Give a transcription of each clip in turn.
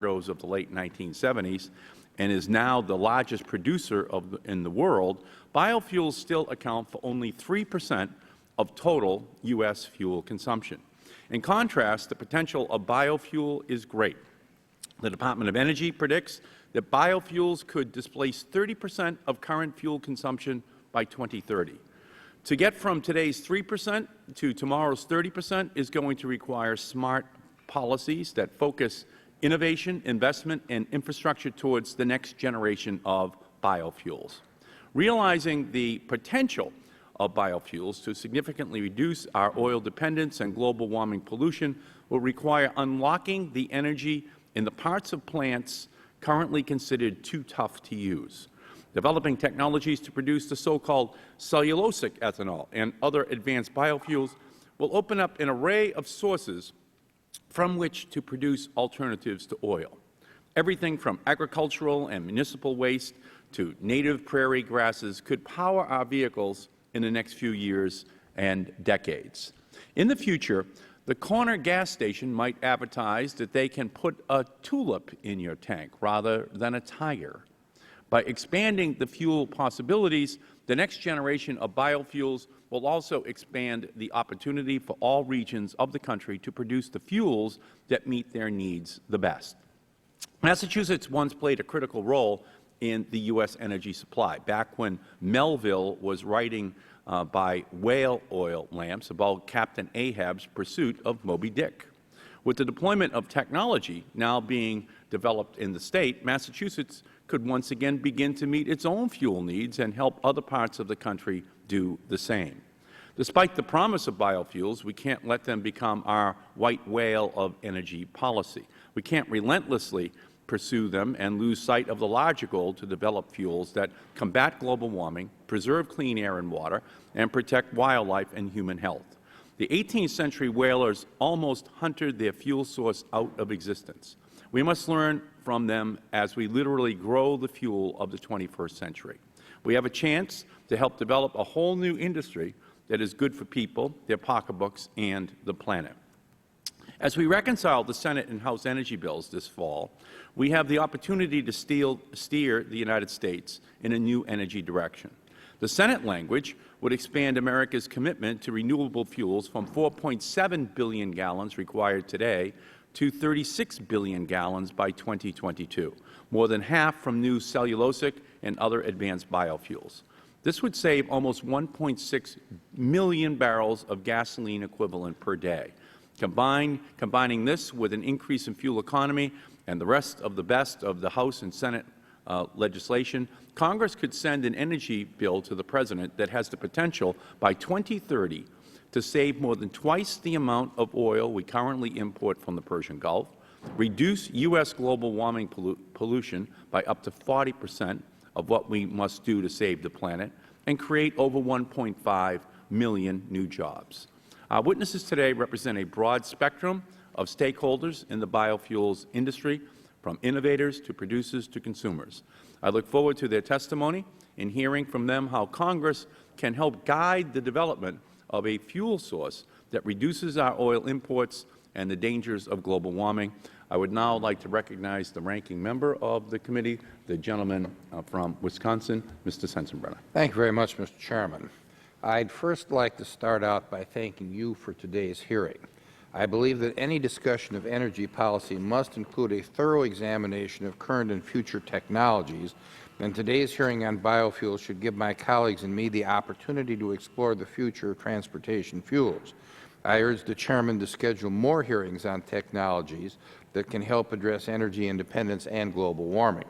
of the late 1970s and is now the largest producer in the world, biofuels still account for only 3% of total U.S. fuel consumption. In contrast, the potential of biofuel is great. The Department of Energy predicts that biofuels could displace 30% of current fuel consumption by 2030. To get from today's 3% to tomorrow's 30% is going to require smart policies that focus innovation, investment, and infrastructure towards the next generation of biofuels. Realizing the potential of biofuels to significantly reduce our oil dependence and global warming pollution will require unlocking the energy in the parts of plants currently considered too tough to use. Developing technologies to produce the so-called cellulosic ethanol and other advanced biofuels will open up an array of sources from which to produce alternatives to oil. Everything from agricultural and municipal waste to native prairie grasses could power our vehicles in the next few years and decades. In the future, the corner gas station might advertise that they can put a tulip in your tank rather than a tiger. By expanding the fuel possibilities, the next generation of biofuels will also expand the opportunity for all regions of the country to produce the fuels that meet their needs the best. Massachusetts once played a critical role in the U.S. energy supply, back when Melville was writing by whale oil lamps about Captain Ahab's pursuit of Moby Dick. With the deployment of technology now being developed in the state, Massachusetts could once again begin to meet its own fuel needs and help other parts of the country do the same. Despite the promise of biofuels, we can't let them become our white whale of energy policy. We can't relentlessly pursue them and lose sight of the larger goal to develop fuels that combat global warming, preserve clean air and water, and protect wildlife and human health. The 18th century whalers almost hunted their fuel source out of existence. We must learn from them as we literally grow the fuel of the 21st century. We have a chance to help develop a whole new industry that is good for people, their pocketbooks, and the planet. As we reconcile the Senate and House energy bills this fall, we have the opportunity to steer the United States in a new energy direction. The Senate language would expand America's commitment to renewable fuels from 4.7 billion gallons required today to 36 billion gallons by 2022, more than half from new cellulosic and other advanced biofuels. This would save almost 1.6 million barrels of gasoline equivalent per day. Combining this with an increase in fuel economy and the rest of the best of the House and Senate legislation, Congress could send an energy bill to the President that has the potential by 2030 to save more than twice the amount of oil we currently import from the Persian Gulf, reduce U.S. global warming pollution by up to 40% of what we must do to save the planet, and create over 1.5 million new jobs. Our witnesses today represent a broad spectrum of stakeholders in the biofuels industry, from innovators to producers to consumers. I look forward to their testimony and hearing from them how Congress can help guide the development of a fuel source that reduces our oil imports and the dangers of global warming. I would now like to recognize the ranking member of the committee, the gentleman from Wisconsin, Mr. Sensenbrenner. Thank you very much, Mr. Chairman. I'd first like to start out by thanking you for today's hearing. I believe that any discussion of energy policy must include a thorough examination of current and future technologies, and today's hearing on biofuels should give my colleagues and me the opportunity to explore the future of transportation fuels. I urge the Chairman to schedule more hearings on technologies that can help address energy independence and global warming.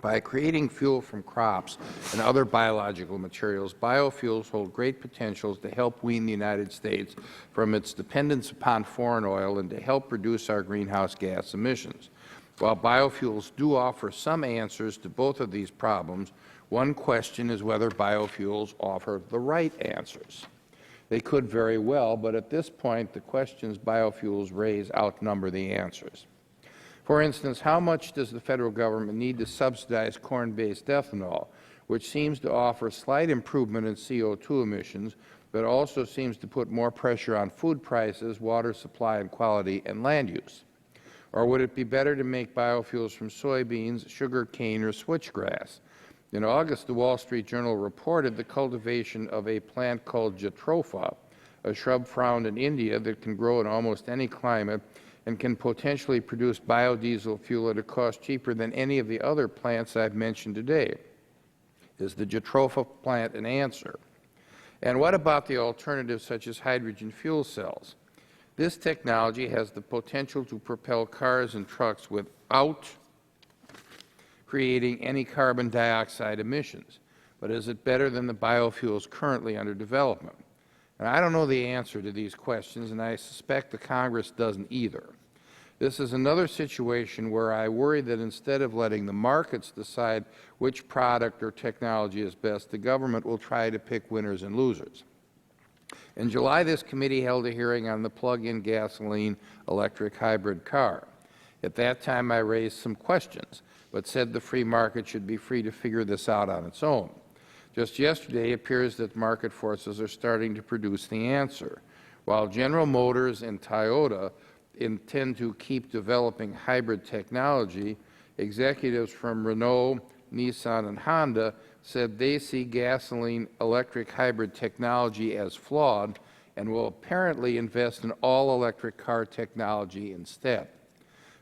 By creating fuel from crops and other biological materials, biofuels hold great potentials to help wean the United States from its dependence upon foreign oil and to help reduce our greenhouse gas emissions. While biofuels do offer some answers to both of these problems, one question is whether biofuels offer the right answers. They could very well, but at this point, the questions biofuels raise outnumber the answers. For instance, how much does the Federal Government need to subsidize corn-based ethanol, which seems to offer slight improvement in CO2 emissions, but also seems to put more pressure on food prices, water supply and quality, and land use? Or would it be better to make biofuels from soybeans, sugar cane, or switchgrass? In August, the Wall Street Journal reported the cultivation of a plant called jatropha, a shrub found in India that can grow in almost any climate and can potentially produce biodiesel fuel at a cost cheaper than any of the other plants I've mentioned today. Is the jatropha plant an answer? And what about the alternatives such as hydrogen fuel cells? This technology has the potential to propel cars and trucks without creating any carbon dioxide emissions. But is it better than the biofuels currently under development? And I don't know the answer to these questions, and I suspect the Congress doesn't either. This is another situation where I worry that instead of letting the markets decide which product or technology is best, the government will try to pick winners and losers. In July, this committee held a hearing on the plug-in gasoline electric hybrid car. At that time, I raised some questions, but said the free market should be free to figure this out on its own. Just yesterday, it appears that market forces are starting to produce the answer. While General Motors and Toyota intend to keep developing hybrid technology, executives from Renault, Nissan, and Honda said they see gasoline electric hybrid technology as flawed and will apparently invest in all-electric car technology instead.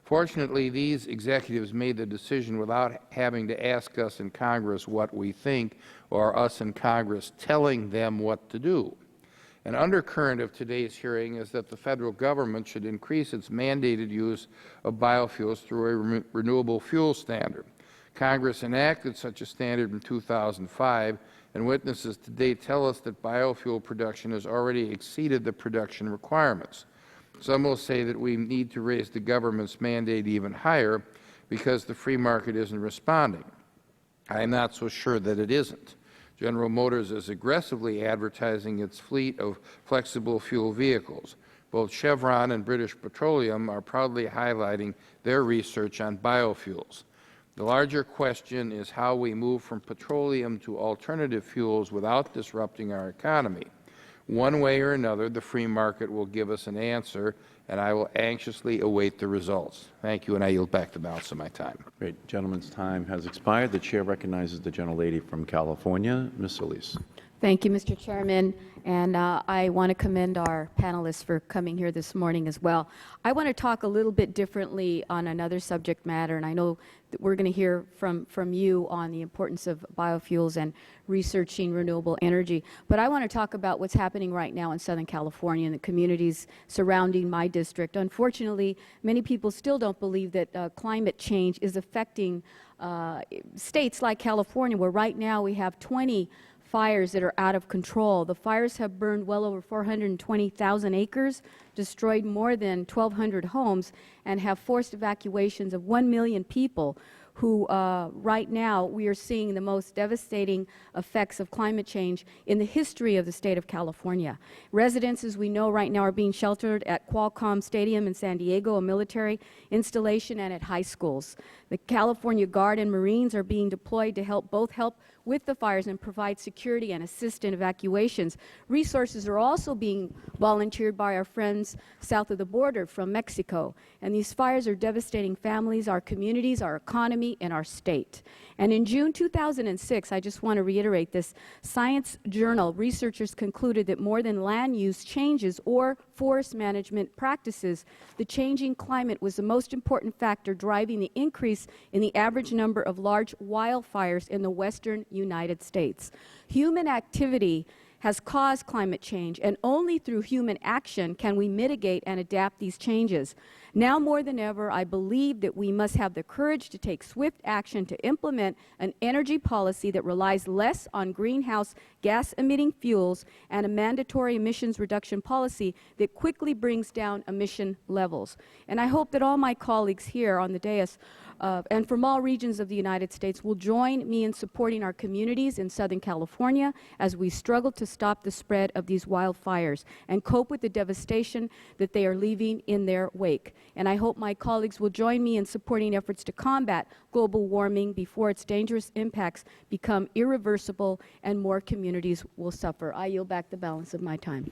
Fortunately, these executives made the decision without having to ask us in Congress what we think or us in Congress telling them what to do. An undercurrent of today's hearing is that the Federal Government should increase its mandated use of biofuels through a renewable fuel standard. Congress enacted such a standard in 2005, and witnesses today tell us that biofuel production has already exceeded the production requirements. Some will say that we need to raise the government's mandate even higher because the free market isn't responding. I am not so sure that it isn't. General Motors is aggressively advertising its fleet of flexible fuel vehicles. Both Chevron and British Petroleum are proudly highlighting their research on biofuels. The larger question is how we move from petroleum to alternative fuels without disrupting our economy. One way or another, the free market will give us an answer, and I will anxiously await the results. Thank you, and I yield back the balance of my time. Great. The gentleman's time has expired. The Chair recognizes the gentlelady from California, Ms. Solis. Thank you, Mr. Chairman, and I want to commend our panelists for coming here this morning as well. I want to talk a little bit differently on another subject matter, and I know that we're going to hear from you on the importance of biofuels and researching renewable energy. But I want to talk about what's happening right now in Southern California and the communities surrounding my district. Unfortunately, many people still don't believe that climate change is affecting states like California, where right now we have 20 fires that are out of control. The fires have burned well over 420,000 acres, destroyed more than 1,200 homes, and have forced evacuations of 1 million people who right now we are seeing the most devastating effects of climate change in the history of the state of California. Residents, as we know right now, are being sheltered at Qualcomm Stadium in San Diego, a military installation, and at high schools. The California Guard and Marines are being deployed to help with the fires and provide security and assist in evacuations. Resources are also being volunteered by our friends south of the border from Mexico. And these fires are devastating families, our communities, our economy, and our state. And in June 2006, I just want to reiterate this, Science Journal researchers concluded that more than land use changes or forest management practices, the changing climate was the most important factor driving the increase in the average number of large wildfires in the western United States. Human activity has caused climate change, and only through human action can we mitigate and adapt these changes. Now more than ever, I believe that we must have the courage to take swift action to implement an energy policy that relies less on greenhouse gas-emitting fuels and a mandatory emissions reduction policy that quickly brings down emission levels. And I hope that all my colleagues here on the dais and from all regions of the United States will join me in supporting our communities in Southern California as we struggle to stop the spread of these wildfires and cope with the devastation that they are leaving in their wake. And I hope my colleagues will join me in supporting efforts to combat global warming before its dangerous impacts become irreversible and more communities will suffer. I yield back the balance of my time.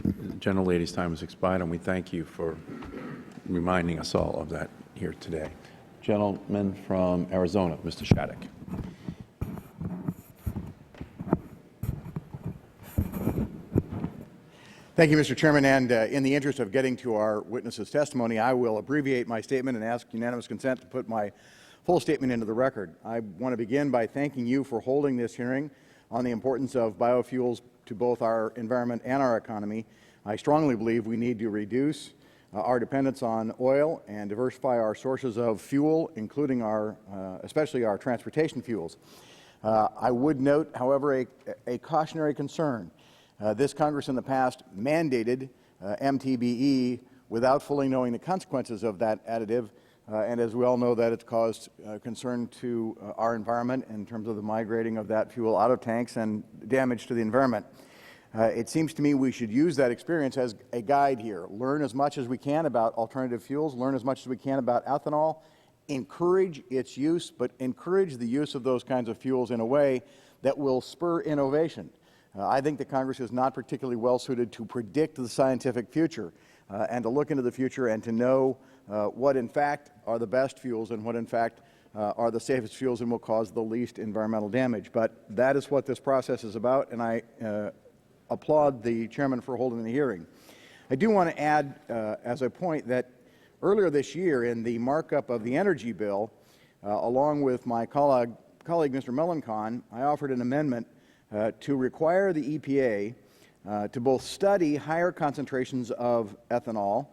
The gentlelady's time has expired, and we thank you for reminding us all of that here today. Gentleman from Arizona, Mr. Shattuck. Thank you, Mr. Chairman, and in the interest of getting to our witness's testimony, I will abbreviate my statement and ask unanimous consent to put my full statement into the record. I want to begin by thanking you for holding this hearing on the importance of biofuels to both our environment and our economy. I strongly believe we need to reduce our dependence on oil and diversify our sources of fuel, including especially our transportation fuels. I would note, however, a cautionary concern. This Congress in the past mandated MTBE without fully knowing the consequences of that additive, and as we all know, that it's caused concern to our environment in terms of the migrating of that fuel out of tanks and damage to the environment. It seems to me we should use that experience as a guide here. Learn as much as we can about alternative fuels, learn as much as we can about ethanol, encourage its use, but encourage the use of those kinds of fuels in a way that will spur innovation. I think that Congress is not particularly well suited to predict the scientific future and to look into the future and to know what in fact are the best fuels and what in fact are the safest fuels and will cause the least environmental damage. But that is what this process is about, and I applaud the chairman for holding the hearing. I do want to add as a point that earlier this year in the markup of the energy bill, along with my colleague Mr. Mellencamp, I offered an amendment to require the EPA to both study higher concentrations of ethanol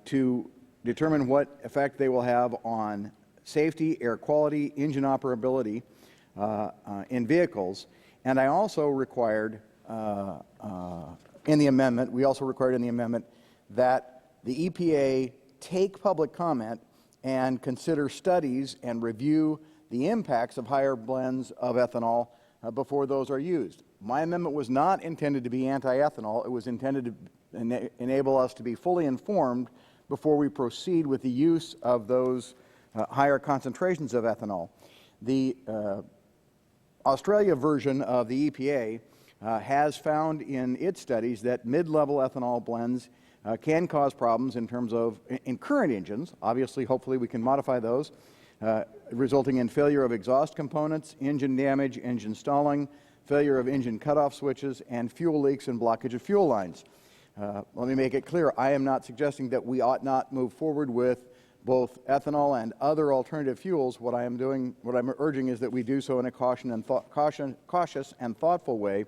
to determine what effect they will have on safety, air quality, engine operability in vehicles. And I also required in the amendment, that the EPA take public comment and consider studies and review the impacts of higher blends of ethanol before those are used. My amendment was not intended to be anti-ethanol. It was intended to enable us to be fully informed before we proceed with the use of those higher concentrations of ethanol. The Australia version of the EPA has found in its studies that mid-level ethanol blends can cause problems in terms of in current engines. Obviously, hopefully we can modify those, resulting in failure of exhaust components, engine damage, engine stalling, failure of engine cutoff switches, and fuel leaks and blockage of fuel lines. Let me make it clear, I am not suggesting that we ought not move forward with both ethanol and other alternative fuels. What I'm urging is that we do so in a cautious and thoughtful way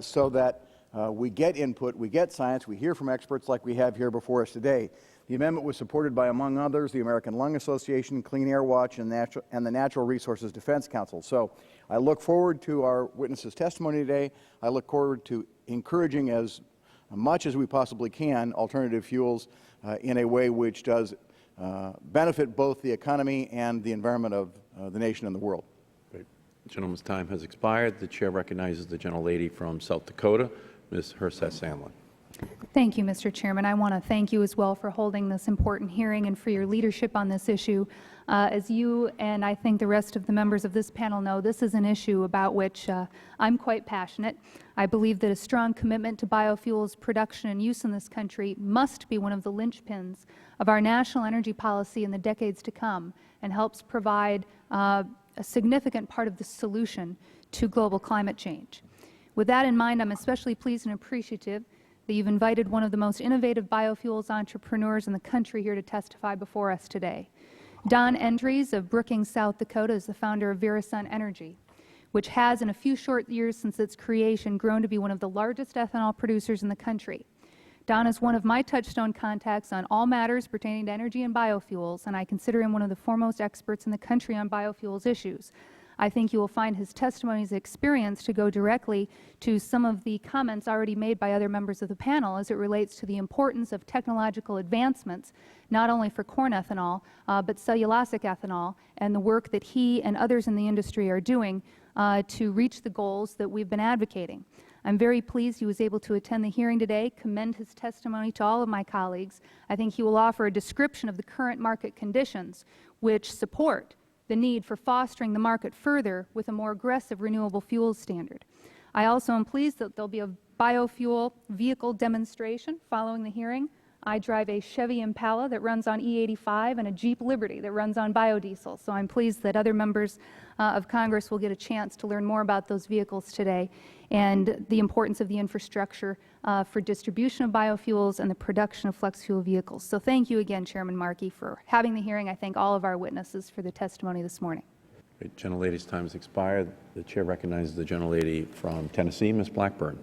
so that we get input, we get science, we hear from experts like we have here before us today. The amendment was supported by, among others, the American Lung Association, Clean Air Watch, and the Natural Resources Defense Council. So I look forward to our witness's testimony today. I look forward to encouraging as much as we possibly can alternative fuels in a way which does benefit both the economy and the environment of the nation and the world. Great. The gentleman's time has expired. The chair recognizes the gentlelady from South Dakota, Ms. Herseth-Sandlin. Thank you, Mr. Chairman. I want to thank you as well for holding this important hearing and for your leadership on this issue. As you and I think the rest of the members of this panel know, this is an issue about which I'm quite passionate. I believe that a strong commitment to biofuels production and use in this country must be one of the linchpins of our national energy policy in the decades to come and helps provide a significant part of the solution to global climate change. With that in mind, I'm especially pleased and appreciative that you've invited one of the most innovative biofuels entrepreneurs in the country here to testify before us today. Don Endries of Brookings, South Dakota is the founder of VeraSun Energy, which has, in a few short years since its creation, grown to be one of the largest ethanol producers in the country. Don is one of my touchstone contacts on all matters pertaining to energy and biofuels, and I consider him one of the foremost experts in the country on biofuels issues. I think you will find his testimony's experience to go directly to some of the comments already made by other members of the panel as it relates to the importance of technological advancements, not only for corn ethanol, but cellulosic ethanol, and the work that he and others in the industry are doing to reach the goals that we've been advocating. I'm very pleased he was able to attend the hearing today, commend his testimony to all of my colleagues. I think he will offer a description of the current market conditions which support the need for fostering the market further with a more aggressive renewable fuels standard. I also am pleased that there will be a biofuel vehicle demonstration following the hearing I drive a Chevy Impala that runs on E85 and a Jeep Liberty that runs on biodiesel. So I'm pleased that other members of Congress will get a chance to learn more about those vehicles today and the importance of the infrastructure for distribution of biofuels and the production of flex fuel vehicles. So thank you again, Chairman Markey, for having the hearing. I thank all of our witnesses for the testimony this morning. Great. Gentlelady's time has expired. The chair recognizes the gentlelady from Tennessee, Ms. Blackburn.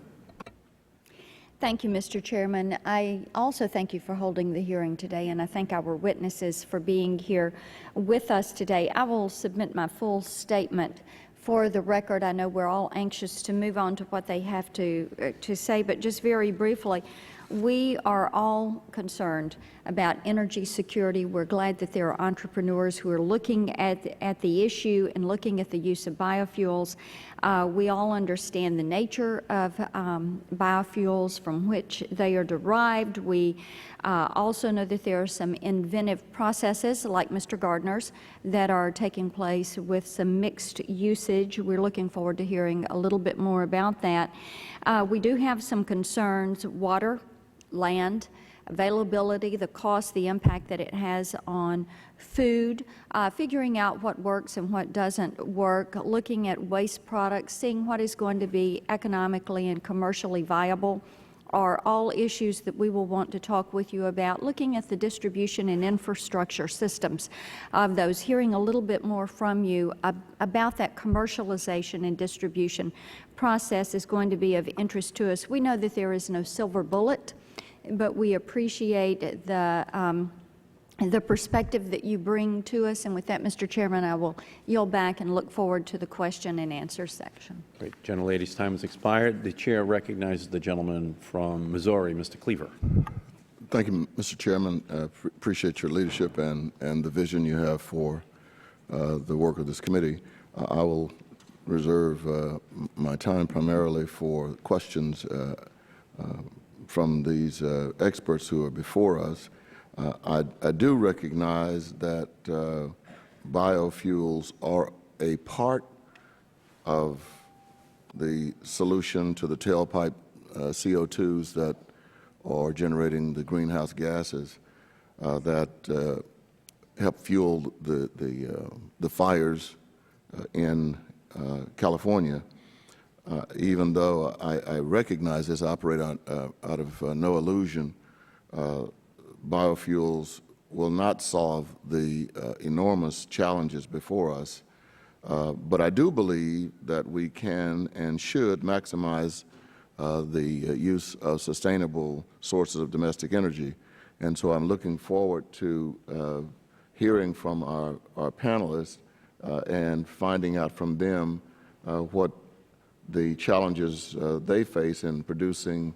Thank you, Mr. Chairman. I also thank you for holding the hearing today, and I thank our witnesses for being here with us today. I will submit my full statement for the record. I know we're all anxious to move on to what they have to say, but just very briefly, we are all concerned about energy security. We're glad that there are entrepreneurs who are looking at the issue and looking at the use of biofuels. We all understand the nature of biofuels, from which they are derived. We also know that there are some inventive processes, like Mr. Gardner's, that are taking place with some mixed usage. We're looking forward to hearing a little bit more about that. We do have some concerns: water, land, availability, the cost, the impact that it has on food, figuring out what works and what doesn't work, looking at waste products, seeing what is going to be economically and commercially viable, are all issues that we will want to talk with you about, looking at the distribution and infrastructure systems of those, hearing a little bit more from you about that commercialization and distribution process is going to be of interest to us. We know that there is no silver bullet, but we appreciate the perspective that you bring to us. And with that, Mr. Chairman, I will yield back and look forward to the question and answer section. Great. Gentlelady's time has expired. The chair recognizes the gentleman from Missouri, Mr. Cleaver. Thank you, Mr. Chairman. Appreciate your leadership and the vision you have for the work of this committee. I will reserve my time primarily for questions from these experts who are before us. I do recognize that biofuels are a part of the solution to the tailpipe CO2s that are generating the greenhouse gases that help fuel the fires in California. Even though I recognize this, I operate out of no illusion, biofuels will not solve the enormous challenges before us, but I do believe that we can and should maximize the use of sustainable sources of domestic energy. And so I'm looking forward to hearing from our panelists and finding out from them what the challenges they face in producing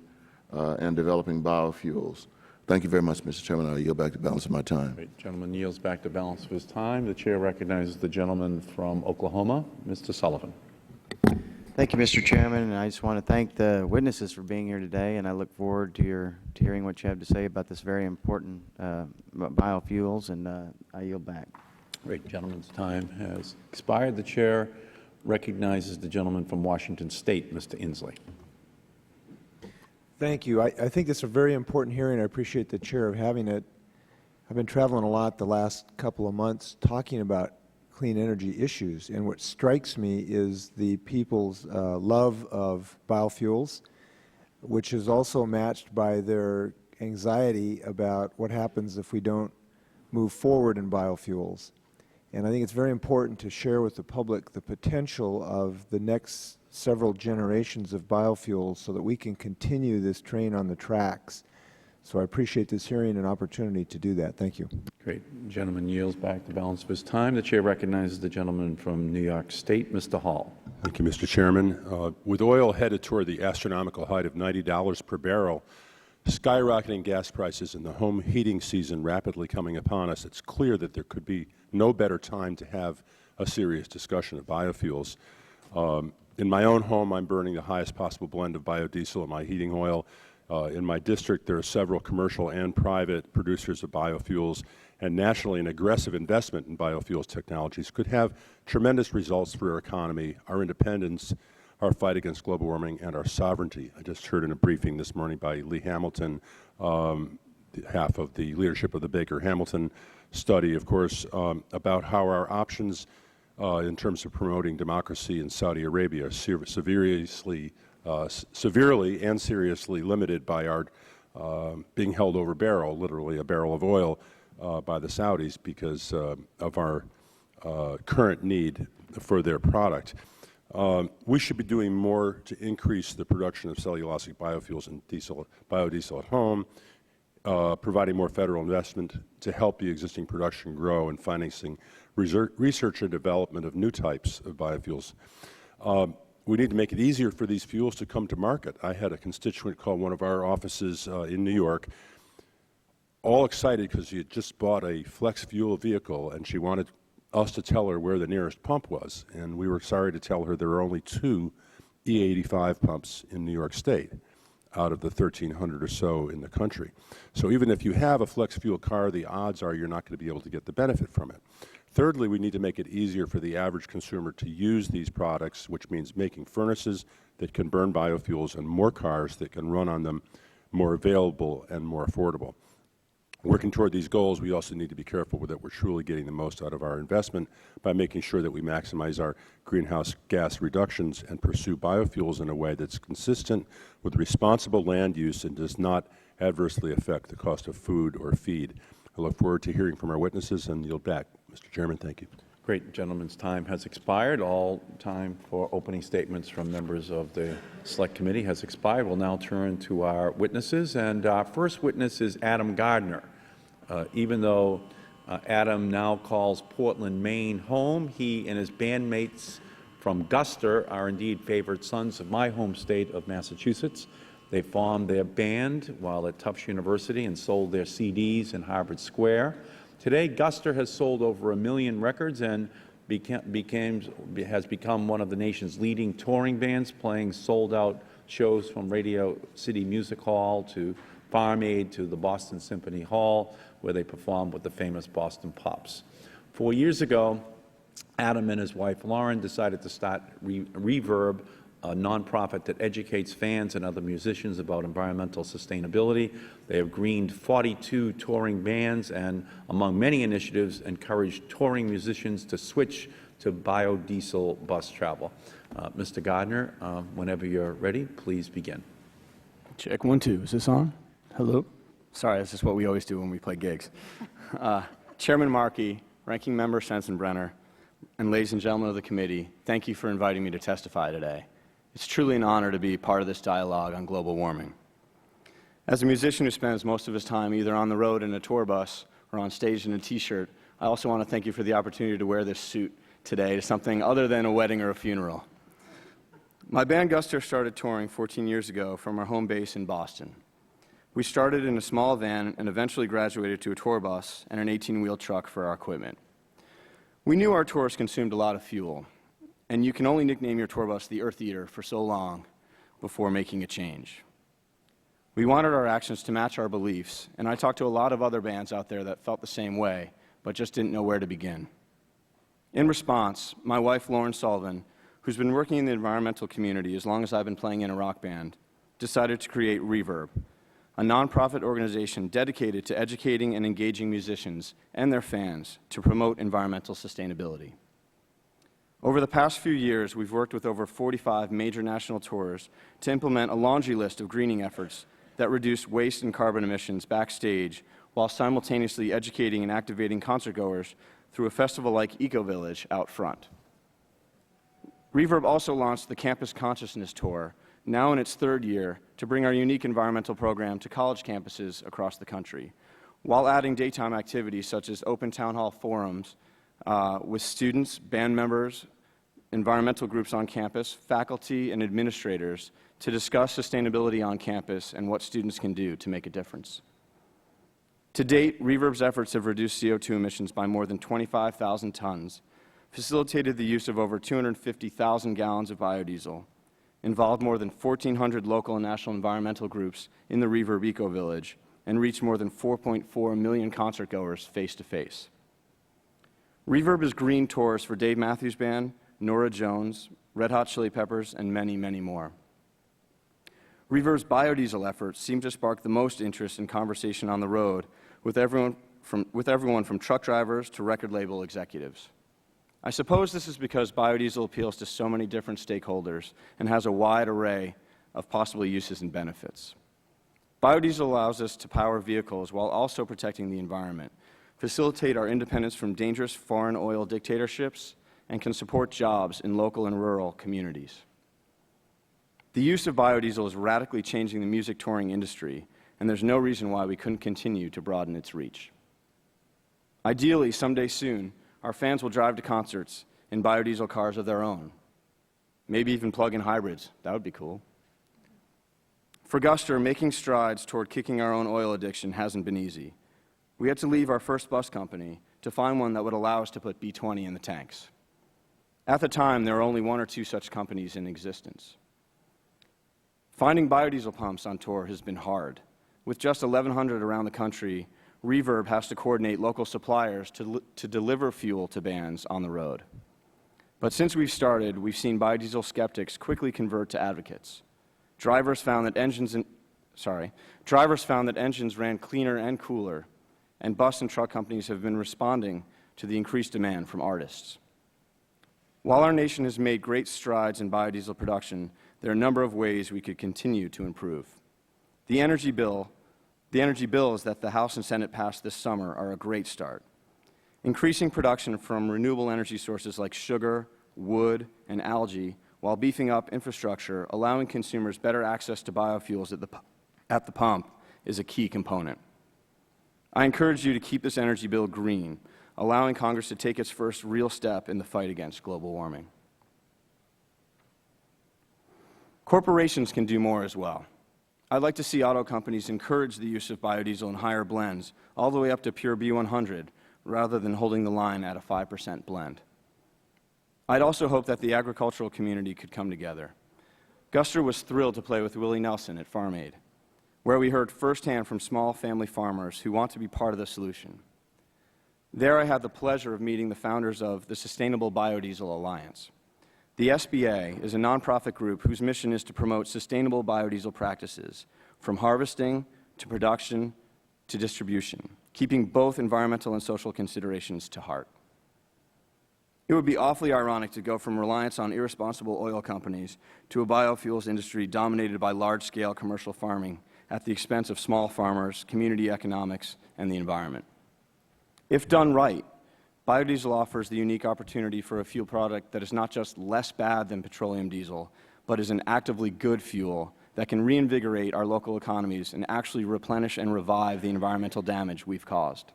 and developing biofuels. Thank you very much, Mr. Chairman. I'll yield back the balance of my time. Great. Gentleman yields back the balance of his time. The chair recognizes the gentleman from Oklahoma, Mr. Sullivan. Thank you, Mr. Chairman, and I just want to thank the witnesses for being here today, and I look forward to hearing what you have to say about this very important biofuels, and I yield back. Great. Gentleman's time has expired. The chair recognizes the gentleman from Washington State, Mr. Inslee. Thank you. I think this is a very important hearing. I appreciate the chair of having it. I've been traveling a lot the last couple of months talking about clean energy issues, and what strikes me is the people's love of biofuels, which is also matched by their anxiety about what happens if we don't move forward in biofuels. And I think it's very important to share with the public the potential of the next several generations of biofuels so that we can continue this train on the tracks. So I appreciate this hearing and opportunity to do that. Thank you. Great. The gentleman yields back the balance of his time. The chair recognizes the gentleman from New York State, Mr. Hall. Thank you, Mr. Chairman. With oil headed toward the astronomical height of $90 per barrel, skyrocketing gas prices, and the home heating season rapidly coming upon us, it's clear that there could be no better time to have a serious discussion of biofuels. In my own home, I'm burning the highest possible blend of biodiesel in my heating oil. In my district, there are several commercial and private producers of biofuels, and nationally, an aggressive investment in biofuels technologies could have tremendous results for our economy, our independence, our fight against global warming, and our sovereignty. I just heard in a briefing this morning by Lee Hamilton behalf of the leadership of the Baker Hamilton study, of course, about how our options in terms of promoting democracy in Saudi Arabia are severely and seriously limited by our being held over barrel, literally a barrel of oil, by the Saudis because of our current need for their product. We should be doing more to increase the production of cellulosic biofuels and biodiesel at home, providing more federal investment to help the existing production grow and financing research and development of new types of biofuels. We need to make it easier for these fuels to come to market. I had a constituent call one of our offices in New York, all excited because she had just bought a flex fuel vehicle, and she wanted us to tell her where the nearest pump was. And we were sorry to tell her there are only 2 E85 pumps in New York State out of the 1,300 or so in the country. So even if you have a flex fuel car, the odds are you're not going to be able to get the benefit from it. Thirdly, we need to make it easier for the average consumer to use these products, which means making furnaces that can burn biofuels and more cars that can run on them more available and more affordable. Working toward these goals, we also need to be careful that we're truly getting the most out of our investment by making sure that we maximize our greenhouse gas reductions and pursue biofuels in a way that's consistent with responsible land use and does not adversely affect the cost of food or feed. I look forward to hearing from our witnesses and yield back. Mr. Chairman, thank you. Great. Gentleman's time has expired. All time for opening statements from members of the Select Committee has expired. We'll now turn to our witnesses. And our first witness is Adam Gardner. Even though Adam now calls Portland, Maine home, he and his bandmates from Guster are indeed favored sons of my home state of Massachusetts. They formed their band while at Tufts University and sold their CDs in Harvard Square. Today, Guster has sold over 1 million records and has become one of the nation's leading touring bands, playing sold-out shows from Radio City Music Hall to Farm Aid to the Boston Symphony Hall, where they performed with the famous Boston Pops. 4 years ago, Adam and his wife Lauren decided to start Reverb, a nonprofit that educates fans and other musicians about environmental sustainability. They have greened 42 touring bands and, among many initiatives, encouraged touring musicians to switch to biodiesel bus travel. Mr. Gardner, whenever you're ready, please begin. Check 1, 2. Is this on? Hello? Sorry, this is what we always do when we play gigs. Chairman Markey, Ranking Member Sensenbrenner, and ladies and gentlemen of the committee, thank you for inviting me to testify today. It's truly an honor to be part of this dialogue on global warming. As a musician who spends most of his time either on the road in a tour bus or on stage in a T-shirt, I also want to thank you for the opportunity to wear this suit today to something other than a wedding or a funeral. My band Guster started touring 14 years ago from our home base in Boston. We started in a small van and eventually graduated to a tour bus and an 18-wheel truck for our equipment. We knew our tours consumed a lot of fuel, and you can only nickname your tour bus the Earth Eater for so long before making a change. We wanted our actions to match our beliefs, and I talked to a lot of other bands out there that felt the same way, but just didn't know where to begin. In response, my wife, Lauren Sullivan, who's been working in the environmental community as long as I've been playing in a rock band, decided to create Reverb, a nonprofit organization dedicated to educating and engaging musicians and their fans to promote environmental sustainability. Over the past few years, we've worked with over 45 major national tours to implement a laundry list of greening efforts that reduce waste and carbon emissions backstage while simultaneously educating and activating concertgoers through a festival like Eco Village out front. Reverb also launched the Campus Consciousness Tour, now in its 3rd year, to bring our unique environmental program to college campuses across the country, while adding daytime activities such as open town hall forums with students, band members, environmental groups on campus, faculty, and administrators to discuss sustainability on campus and what students can do to make a difference. To date, Reverb's efforts have reduced CO2 emissions by more than 25,000 tons, facilitated the use of over 250,000 gallons of biodiesel, involved more than 1,400 local and national environmental groups in the Reverb Eco Village, and reached more than 4.4 million concertgoers face-to-face. Reverb is green tours for Dave Mathews Band, Norah Jones, Red Hot Chili Peppers, and many, many more. Reverb's biodiesel efforts seem to spark the most interest and conversation on the road with everyone from truck drivers to record label executives. I suppose this is because biodiesel appeals to so many different stakeholders and has a wide array of possible uses and benefits. Biodiesel allows us to power vehicles while also protecting the environment, facilitate our independence from dangerous foreign oil dictatorships, and can support jobs in local and rural communities. The use of biodiesel is radically changing the music touring industry, and there's no reason why we couldn't continue to broaden its reach. Ideally, someday soon, our fans will drive to concerts in biodiesel cars of their own. Maybe even plug-in hybrids. That would be cool. For Guster, making strides toward kicking our own oil addiction hasn't been easy. We had to leave our first bus company to find one that would allow us to put B20 in the tanks. At the time, there were only one or two such companies in existence. Finding biodiesel pumps on tour has been hard. With just 1,100 around the country, Reverb has to coordinate local suppliers to deliver fuel to bands on the road. But since we've started, we've seen biodiesel skeptics quickly convert to advocates. Drivers found that engines ran cleaner and cooler, and bus and truck companies have been responding to the increased demand from artists. While our nation has made great strides in biodiesel production, there are a number of ways we could continue to improve. The energy bills that the House and Senate passed this summer are a great start. Increasing production from renewable energy sources like sugar, wood, and algae, while beefing up infrastructure, allowing consumers better access to biofuels at the pump, is a key component. I encourage you to keep this energy bill green, allowing Congress to take its first real step in the fight against global warming. Corporations can do more as well. I'd like to see auto companies encourage the use of biodiesel in higher blends, all the way up to pure B100, rather than holding the line at a 5% blend. I'd also hope that the agricultural community could come together. Guster was thrilled to play with Willie Nelson at Farm Aid, where we heard firsthand from small family farmers who want to be part of the solution. There I had the pleasure of meeting the founders of the Sustainable Biodiesel Alliance. The SBA is a nonprofit group whose mission is to promote sustainable biodiesel practices, from harvesting to production to distribution, keeping both environmental and social considerations to heart. It would be awfully ironic to go from reliance on irresponsible oil companies to a biofuels industry dominated by large-scale commercial farming at the expense of small farmers, community economics, and the environment. If done right, biodiesel offers the unique opportunity for a fuel product that is not just less bad than petroleum diesel, but is an actively good fuel that can reinvigorate our local economies and actually replenish and revive the environmental damage we've caused.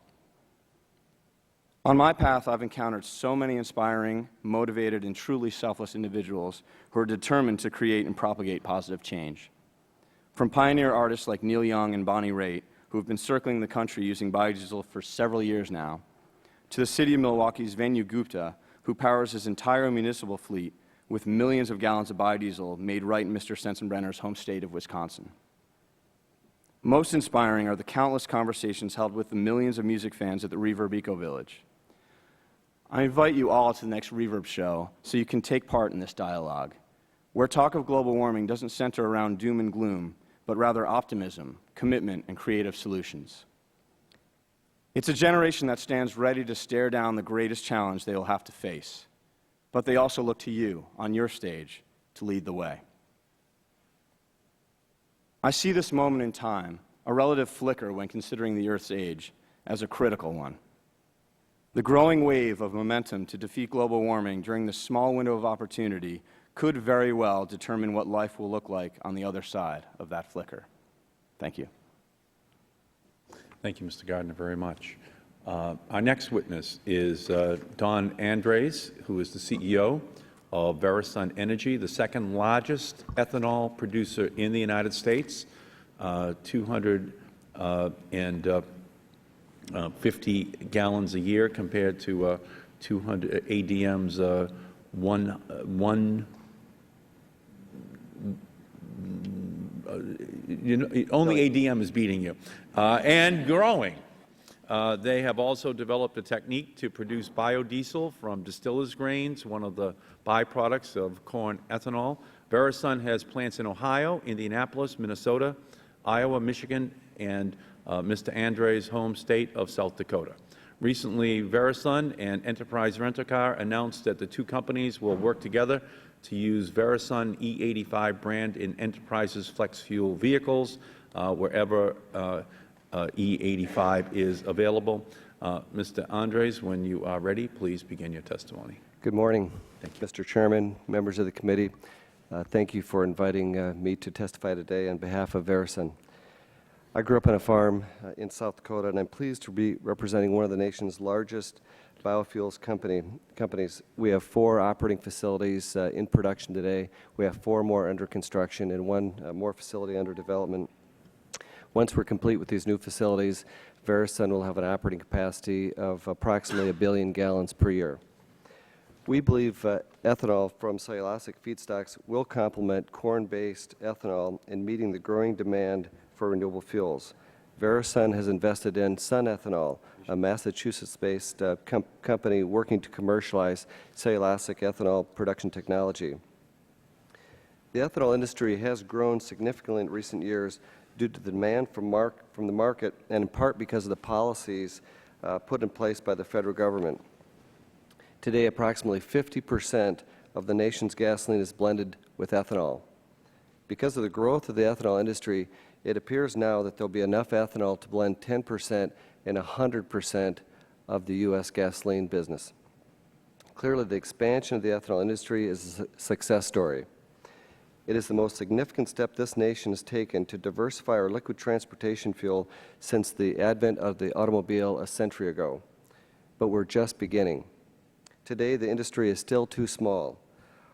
On my path, I've encountered so many inspiring, motivated, and truly selfless individuals who are determined to create and propagate positive change. From pioneer artists like Neil Young and Bonnie Raitt, who have been circling the country using biodiesel for several years now, to the city of Milwaukee's Venu Gupta, who powers his entire municipal fleet with millions of gallons of biodiesel made right in Mr. Sensenbrenner's home state of Wisconsin. Most inspiring are the countless conversations held with the millions of music fans at the Reverb Eco Village. I invite you all to the next Reverb show so you can take part in this dialogue, where talk of global warming doesn't center around doom and gloom, but rather optimism, commitment, and creative solutions. It's a generation that stands ready to stare down the greatest challenge they will have to face, but they also look to you on your stage to lead the way. I see this moment in time, a relative flicker when considering the Earth's age, as a critical one. The growing wave of momentum to defeat global warming during this small window of opportunity could very well determine what life will look like on the other side of that flicker. Thank you. Thank you, Mr. Gardner, very much. Our next witness is Don Andres, who is the CEO of Verisun Energy, the second largest ethanol producer in the United States, 250 gallons a year compared to 200 ADM's only ADM is beating you, and growing. They have also developed a technique to produce biodiesel from distillers' grains, one of the byproducts of corn ethanol. Verisun has plants in Ohio, Indianapolis, Minnesota, Iowa, Michigan, and Mr. Andre's home state of South Dakota. Recently, Verisun and Enterprise Rent-A-Car announced that the two companies will work together to use Verisun E85 brand in Enterprise's flex fuel vehicles wherever E85 is available. Mr. Andres, when you are ready, please begin your testimony. Good morning, Mr. Chairman, members of the committee. Thank you for inviting me to testify today on behalf of Verisun. I grew up on a farm in South Dakota, and I'm pleased to be representing one of the nation's largest biofuels companies. We have 4 operating facilities in production today. We have 4 more under construction and 1 more facility under development. Once we're complete with these new facilities, Verisun will have an operating capacity of approximately 1 billion gallons per year. We believe ethanol from cellulosic feedstocks will complement corn-based ethanol in meeting the growing demand for renewable fuels. Verisun has invested in Sun Ethanol, a Massachusetts-based company working to commercialize cellulosic ethanol production technology. The ethanol industry has grown significantly in recent years due to the demand from the market and in part because of the policies put in place by the federal government. Today, approximately 50% of the nation's gasoline is blended with ethanol. Because of the growth of the ethanol industry, it appears now that there will be enough ethanol to blend 10% and 100% of the U.S. gasoline business. Clearly, the expansion of the ethanol industry is a success story. It is the most significant step this nation has taken to diversify our liquid transportation fuel since the advent of the automobile a century ago. But we're just beginning. Today, the industry is still too small.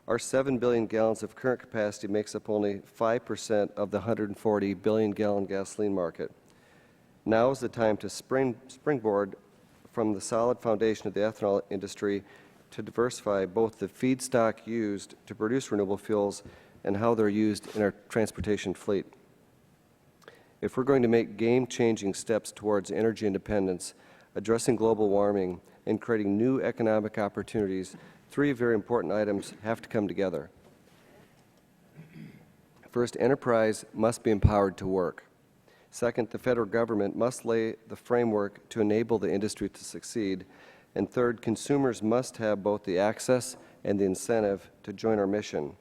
Our 7 billion gallons of current capacity makes up only 5% of the 140 billion gallon gasoline market. Now is the time to springboard from the solid foundation of the ethanol industry to diversify both the feedstock used to produce renewable fuels and how they're used in our transportation fleet. If we're going to make game-changing steps towards energy independence, addressing global warming, and creating new economic opportunities, 3 very important items have to come together. First, enterprise must be empowered to work. Second, the federal government must lay the framework to enable the industry to succeed. And third, consumers must have both the access and the incentive to join our mission.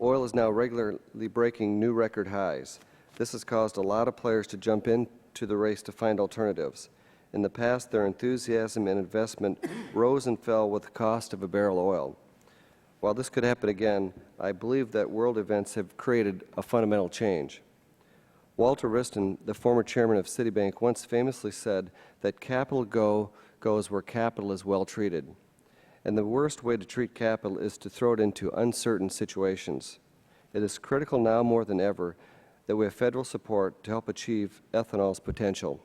Oil is now regularly breaking new record highs. This has caused a lot of players to jump into the race to find alternatives. In the past, their enthusiasm and investment rose and fell with the cost of a barrel of oil. While this could happen again, I believe that world events have created a fundamental change. Walter Wriston, the former chairman of Citibank, once famously said that capital goes where capital is well treated. And the worst way to treat capital is to throw it into uncertain situations. It is critical now more than ever that we have federal support to help achieve ethanol's potential.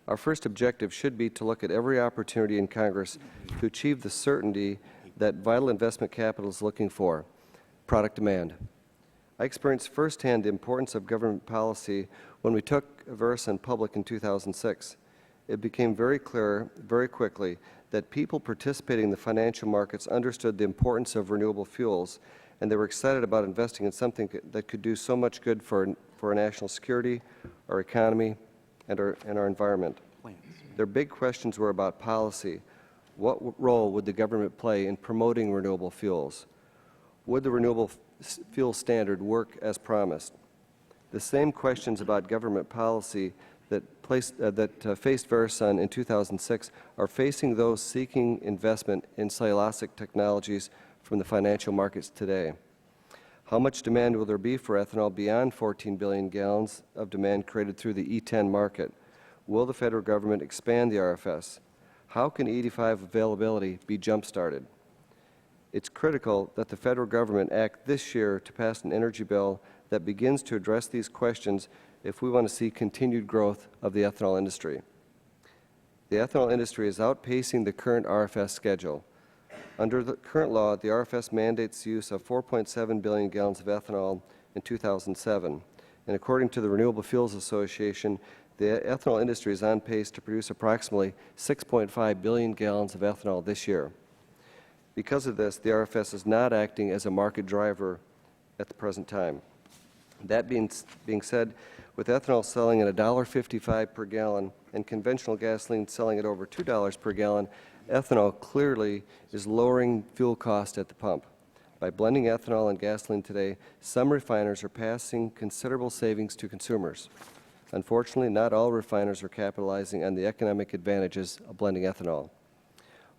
Our first objective should be to look at every opportunity in Congress to achieve the certainty that vital investment capital is looking for, product demand. I experienced firsthand the importance of government policy when we took Verisun public in 2006. It became very clear very quickly that people participating in the financial markets understood the importance of renewable fuels, and they were excited about investing in something that could do so much good for our national security, our economy, and our environment. Their big questions were about policy. What role would the government play in promoting renewable fuels? Would the renewable fuel standard work as promised? The same questions about government policy that faced Verisun in 2006 are facing those seeking investment in cellulosic technologies from the financial markets today. How much demand will there be for ethanol beyond 14 billion gallons of demand created through the E10 market? Will the federal government expand the RFS? How can E85 availability be jump-started? It's critical that the federal government act this year to pass an energy bill that begins to address these questions if we want to see continued growth of the ethanol industry. The ethanol industry is outpacing the current RFS schedule. Under the current law, the RFS mandates the use of 4.7 billion gallons of ethanol in 2007. And according to the Renewable Fuels Association, The ethanol industry is on pace to produce approximately 6.5 billion gallons of ethanol this year. Because of this, the RFS is not acting as a market driver at the present time. That being said, with ethanol selling at $1.55 per gallon and conventional gasoline selling at over $2 per gallon, ethanol clearly is lowering fuel cost at the pump. By blending ethanol and gasoline today, some refiners are passing considerable savings to consumers. Unfortunately, not all refiners are capitalizing on the economic advantages of blending ethanol.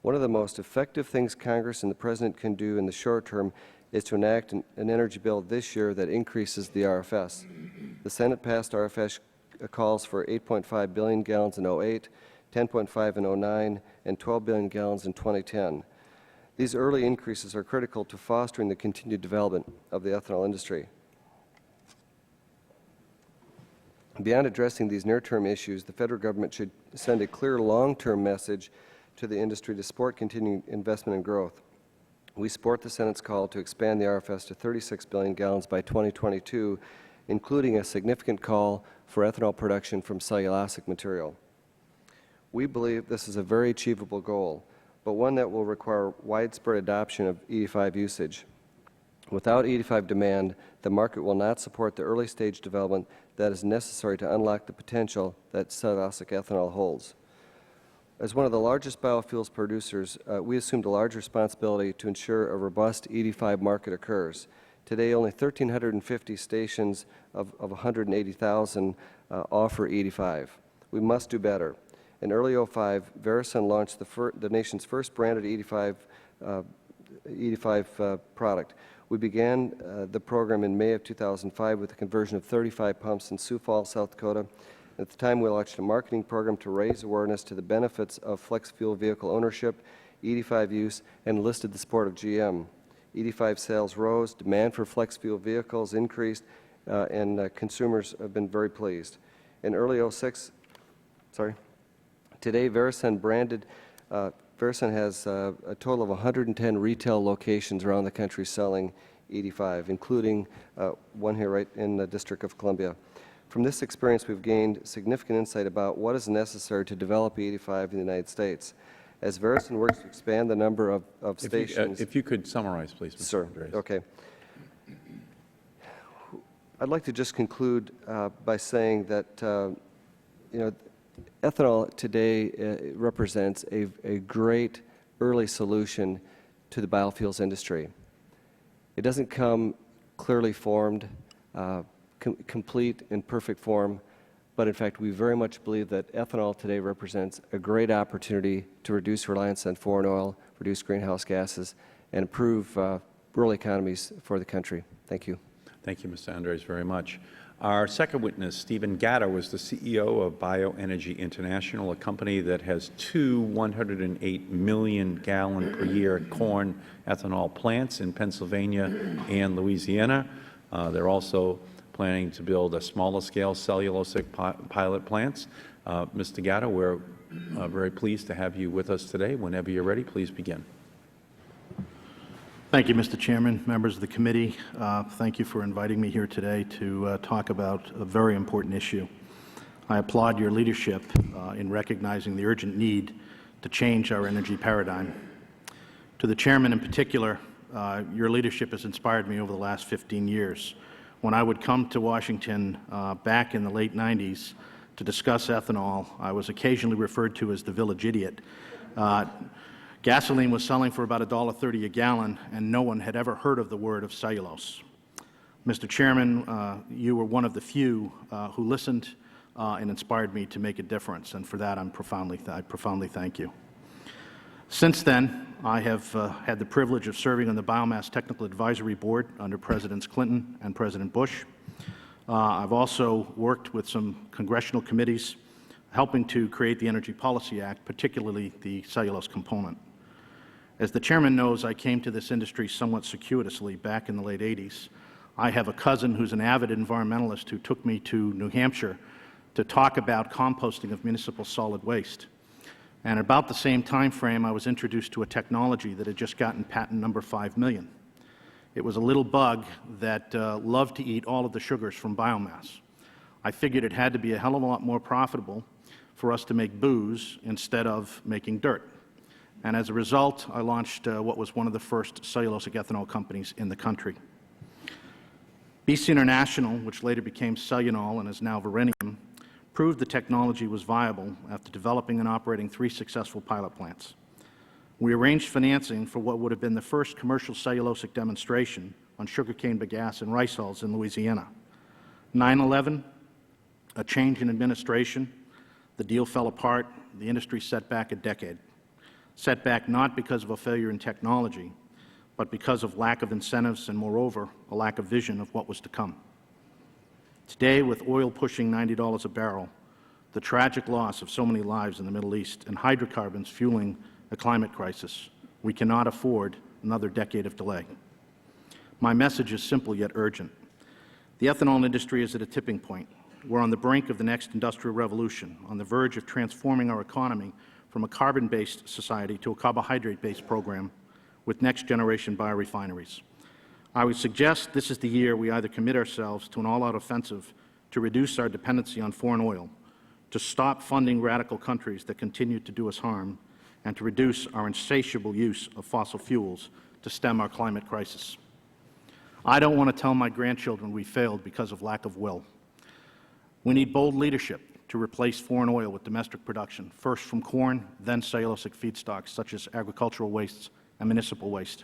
One of the most effective things Congress and the President can do in the short term is to enact an energy bill this year that increases the RFS. The Senate passed RFS calls for 8.5 billion gallons in 08, 10.5 in 09, and 12 billion gallons in 2010. These early increases are critical to fostering the continued development of the ethanol industry. Beyond addressing these near-term issues, the federal government should send a clear long-term message to the industry to support continued investment and growth. We support the Senate's call to expand the RFS to 36 billion gallons by 2022, including a significant call for ethanol production from cellulosic material. We believe this is a very achievable goal, but one that will require widespread adoption of E85 usage. Without E85 demand, the market will not support the early-stage development that is necessary to unlock the potential that cellulosic ethanol holds. As one of the largest biofuels producers, we assumed a large responsibility to ensure a robust E85 market occurs. Today, only 1,350 stations of 180,000 offer E85. We must do better. In early 2005, Verisun launched the nation's first branded E85 product. We began the program in May of 2005 with the conversion of 35 pumps in Sioux Falls, South Dakota. At the time, we launched a marketing program to raise awareness to the benefits of flex fuel vehicle ownership, E85 use, and enlisted the support of GM. E85 sales rose, demand for flex fuel vehicles increased, and consumers have been very pleased. In early 2006, today Verisun has a total of 110 retail locations around the country selling E85, including one here right in the District of Columbia. From this experience, we've gained significant insight about what is necessary to develop E85 in the United States. As Verisun works to expand the number of stations... If you could summarize, please, Mr. Sir, Andres. okay. I'd like to just conclude by saying that, ethanol today represents a great early solution to the biofuels industry. It doesn't come clearly formed, complete in perfect form, but in fact we very much believe that ethanol today represents a great opportunity to reduce reliance on foreign oil, reduce greenhouse gases, and improve rural economies for the country. Thank you. Thank you, Mr. Andres, very much. Our second witness, Stephen Gatta, was the CEO of Bioenergy International, a company that has 2 108 million gallon per year corn ethanol plants in Pennsylvania and Louisiana. They're also planning to build a smaller scale cellulosic pilot plants. Mr. Gatta, we're very pleased to have you with us today. Whenever you're ready, please begin. Thank you, Mr. Chairman, members of the committee. Thank you for inviting me here today to talk about a very important issue. I applaud your leadership in recognizing the urgent need to change our energy paradigm. To the Chairman in particular, your leadership has inspired me over the last 15 years. When I would come to Washington back in the late 90s to discuss ethanol, I was occasionally referred to as the village idiot. Gasoline was selling for about $1.30 a gallon, and no one had ever heard of the word of cellulose. Mr. Chairman, you were one of the few who listened and inspired me to make a difference, and for that I profoundly thank you. Since then, I have had the privilege of serving on the Biomass Technical Advisory Board under Presidents Clinton and President Bush. I've also worked with some congressional committees helping to create the Energy Policy Act, particularly the cellulose component. As the Chairman knows, I came to this industry somewhat circuitously back in the late 80s. I have a cousin who's an avid environmentalist who took me to New Hampshire to talk about composting of municipal solid waste. And about the same time frame, I was introduced to a technology that had just gotten patent number 5 million. It was a little bug that loved to eat all of the sugars from biomass. I figured it had to be a hell of a lot more profitable for us to make booze instead of making dirt. And as a result, I launched what was one of the first cellulosic ethanol companies in the country. Beastie International, which later became Cellunol and is now Verenium, proved the technology was viable after developing and operating 3 successful pilot plants. We arranged financing for what would have been the first commercial cellulosic demonstration on sugarcane bagasse and rice hulls in Louisiana. 9/11, a change in administration, the deal fell apart, the industry set back a decade. Set back not because of a failure in technology, but because of lack of incentives and, moreover, a lack of vision of what was to come. Today, with oil pushing $90 a barrel, the tragic loss of so many lives in the Middle East, and hydrocarbons fueling a climate crisis, we cannot afford another decade of delay. My message is simple yet urgent. The ethanol industry is at a tipping point. We're on the brink of the next industrial revolution, on the verge of transforming our economy from a carbon-based society to a carbohydrate-based program with next-generation biorefineries. I would suggest this is the year we either commit ourselves to an all-out offensive to reduce our dependency on foreign oil, to stop funding radical countries that continue to do us harm, and to reduce our insatiable use of fossil fuels to stem our climate crisis. I don't want to tell my grandchildren we failed because of lack of will. We need bold leadership to replace foreign oil with domestic production, first from corn, then cellulosic feedstocks such as agricultural wastes and municipal waste.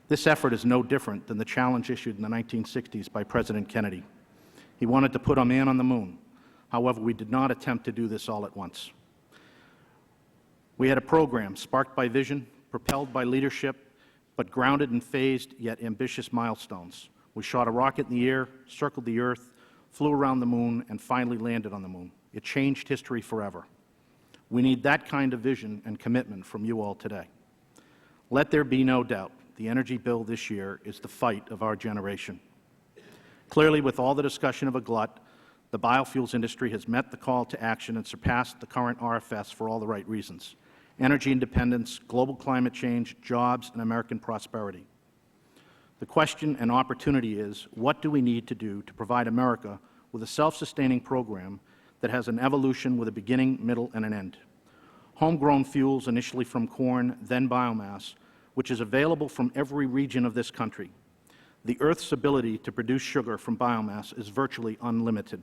This effort is no different than the challenge issued in the 1960s by President Kennedy. He wanted to put a man on the moon. However, we did not attempt to do this all at once. We had a program sparked by vision, propelled by leadership, but grounded in phased yet ambitious milestones. We shot a rocket in the air, circled the Earth, flew around the moon, and finally landed on the moon. It changed history forever. We need that kind of vision and commitment from you all today. Let there be no doubt, the energy bill this year is the fight of our generation. Clearly, with all the discussion of a glut, the biofuels industry has met the call to action and surpassed the current RFS for all the right reasons: energy independence, global climate change, jobs, and American prosperity. The question and opportunity is, what do we need to do to provide America with a self-sustaining program that has an evolution with a beginning, middle, and an end? Homegrown fuels, initially from corn, then biomass, which is available from every region of this country. The Earth's ability to produce sugar from biomass is virtually unlimited.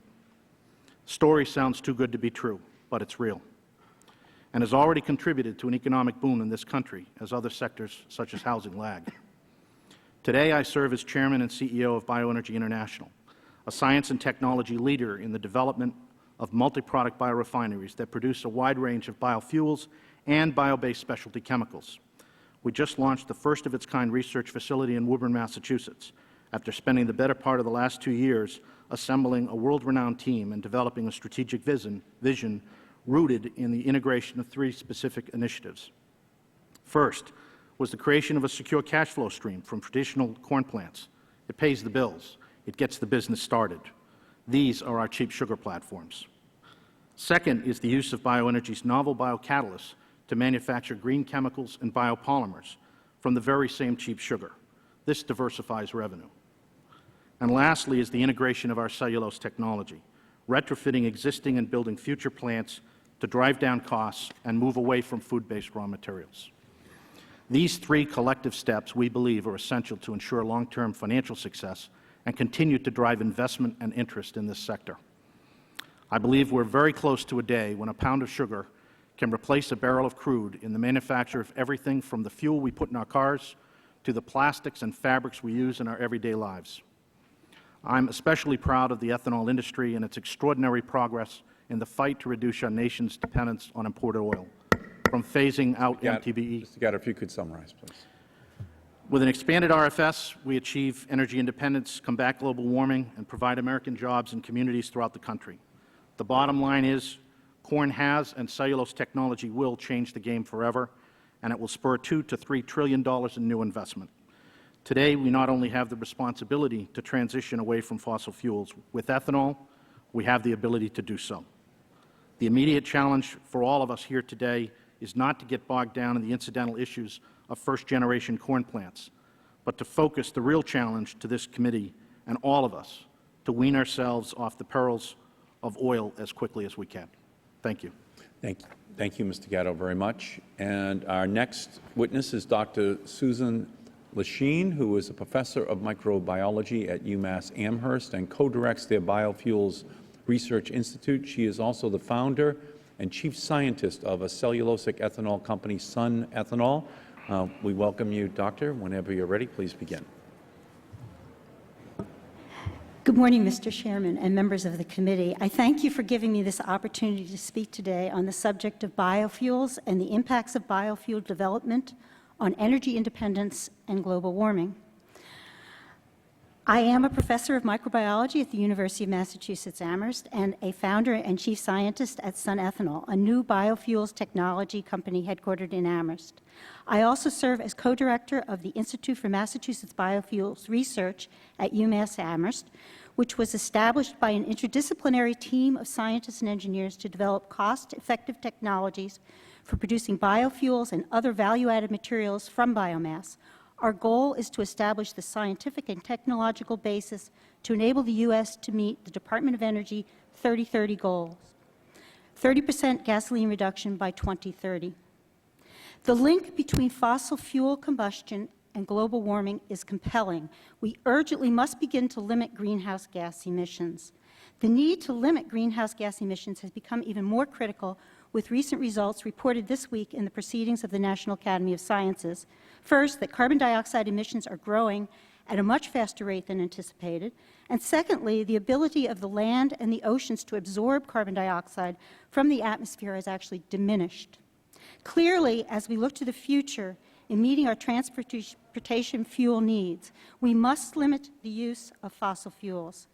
Story sounds too good to be true, but it's real, and has already contributed to an economic boom in this country as other sectors such as housing lag. Today, I serve as Chairman and CEO of Bioenergy International, a science and technology leader in the development of multi-product biorefineries that produce a wide range of biofuels and bio-based specialty chemicals. We just launched the first-of-its-kind research facility in Woburn, Massachusetts, after spending the better part of the last 2 years assembling a world-renowned team and developing a strategic vision rooted in the integration of 3 specific initiatives. First was the creation of a secure cash flow stream from traditional corn plants. It pays the bills. It gets the business started. These are our cheap sugar platforms. Second is the use of bioenergy's novel biocatalysts to manufacture green chemicals and biopolymers from the very same cheap sugar. This diversifies revenue. And lastly is the integration of our cellulose technology, retrofitting existing and building future plants to drive down costs and move away from food-based raw materials. These 3 collective steps, we believe, are essential to ensure long-term financial success and continue to drive investment and interest in this sector. I believe we're very close to a day when a pound of sugar can replace a barrel of crude in the manufacture of everything from the fuel we put in our cars to the plastics and fabrics we use in our everyday lives. I'm especially proud of the ethanol industry and its extraordinary progress in the fight to reduce our nation's dependence on imported oil, from phasing out MTBE. Mr. Gardner, if you could summarize, please. With an expanded RFS, we achieve energy independence, combat global warming, and provide American jobs in communities throughout the country. The bottom line is, corn has and cellulose technology will change the game forever, and it will spur $2 to $3 trillion in new investment. Today, we not only have the responsibility to transition away from fossil fuels. With ethanol, we have the ability to do so. The immediate challenge for all of us here today is not to get bogged down in the incidental issues of first-generation corn plants, but to focus the real challenge to this committee and all of us to wean ourselves off the perils of oil as quickly as we can. Thank you. Thank you, Mr. Gatto, very much. And our next witness is Dr. Susan Lachine, who is a professor of microbiology at UMass Amherst and co-directs their Biofuels Research Institute. She is also the founder and chief scientist of a cellulosic ethanol company, Sun Ethanol. We welcome you, Doctor. Whenever you're ready, please begin. Good morning, Mr. Chairman and members of the committee. I thank you for giving me this opportunity to speak today on the subject of biofuels and the impacts of biofuel development on energy independence and global warming. I am a professor of microbiology at the University of Massachusetts Amherst and a founder and chief scientist at Sun Ethanol, a new biofuels technology company headquartered in Amherst. I also serve as co-director of the Institute for Massachusetts Biofuels Research at UMass Amherst, which was established by an interdisciplinary team of scientists and engineers to develop cost-effective technologies for producing biofuels and other value-added materials from biomass. Our goal is to establish the scientific and technological basis to enable the U.S. to meet the Department of Energy 30-30 goals, 30% gasoline reduction by 2030. The link between fossil fuel combustion and global warming is compelling. We urgently must begin to limit greenhouse gas emissions. The need to limit greenhouse gas emissions has become even more critical with recent results reported this week in the proceedings of the National Academy of Sciences. First, that carbon dioxide emissions are growing at a much faster rate than anticipated. And secondly, the ability of the land and the oceans to absorb carbon dioxide from the atmosphere has actually diminished. Clearly, as we look to the future in meeting our transportation fuel needs, we must limit the use of fossil fuels.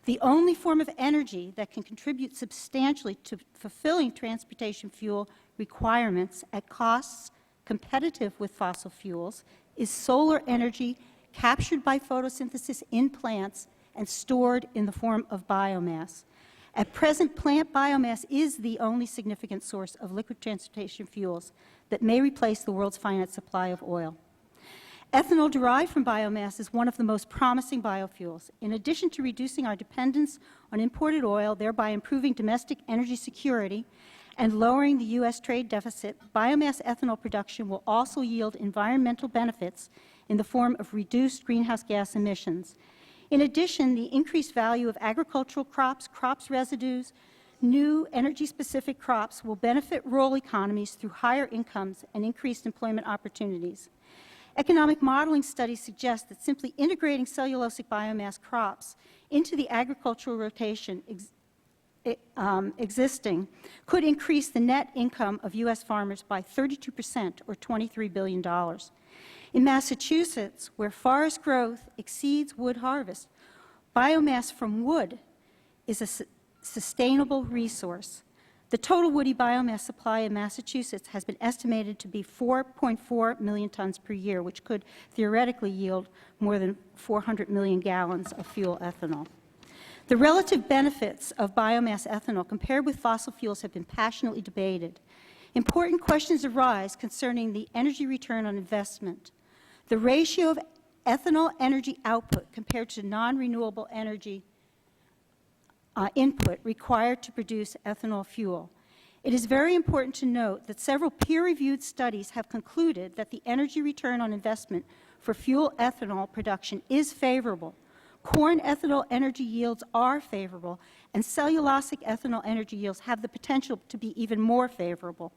The only form of energy that can contribute substantially to fulfilling transportation fuel requirements at costs competitive with fossil fuels is solar energy captured by photosynthesis in plants and stored in the form of biomass. At present, plant biomass is the only significant source of liquid transportation fuels that may replace the world's finite supply of oil. Ethanol derived from biomass is one of the most promising biofuels. In addition to reducing our dependence on imported oil, thereby improving domestic energy security and lowering the U.S. trade deficit, biomass ethanol production will also yield environmental benefits in the form of reduced greenhouse gas emissions. In addition, the increased value of agricultural crops, residues, new energy-specific crops will benefit rural economies through higher incomes and increased employment opportunities. Economic modeling studies suggest that simply integrating cellulosic biomass crops into the agricultural rotation existing could increase the net income of U.S. farmers by 32% or $23 billion. In Massachusetts, where forest growth exceeds wood harvest, biomass from wood is a sustainable resource. The total woody biomass supply in Massachusetts has been estimated to be 4.4 million tons per year, which could theoretically yield more than 400 million gallons of fuel ethanol. The relative benefits of biomass ethanol compared with fossil fuels have been passionately debated. Important questions arise concerning the energy return on investment. The ratio of ethanol energy output compared to non-renewable energy input required to produce ethanol fuel. It is very important to note that several peer-reviewed studies have concluded that the energy return on investment for fuel ethanol production is favorable. Corn ethanol energy yields are favorable, and cellulosic ethanol energy yields have the potential to be even more favorable.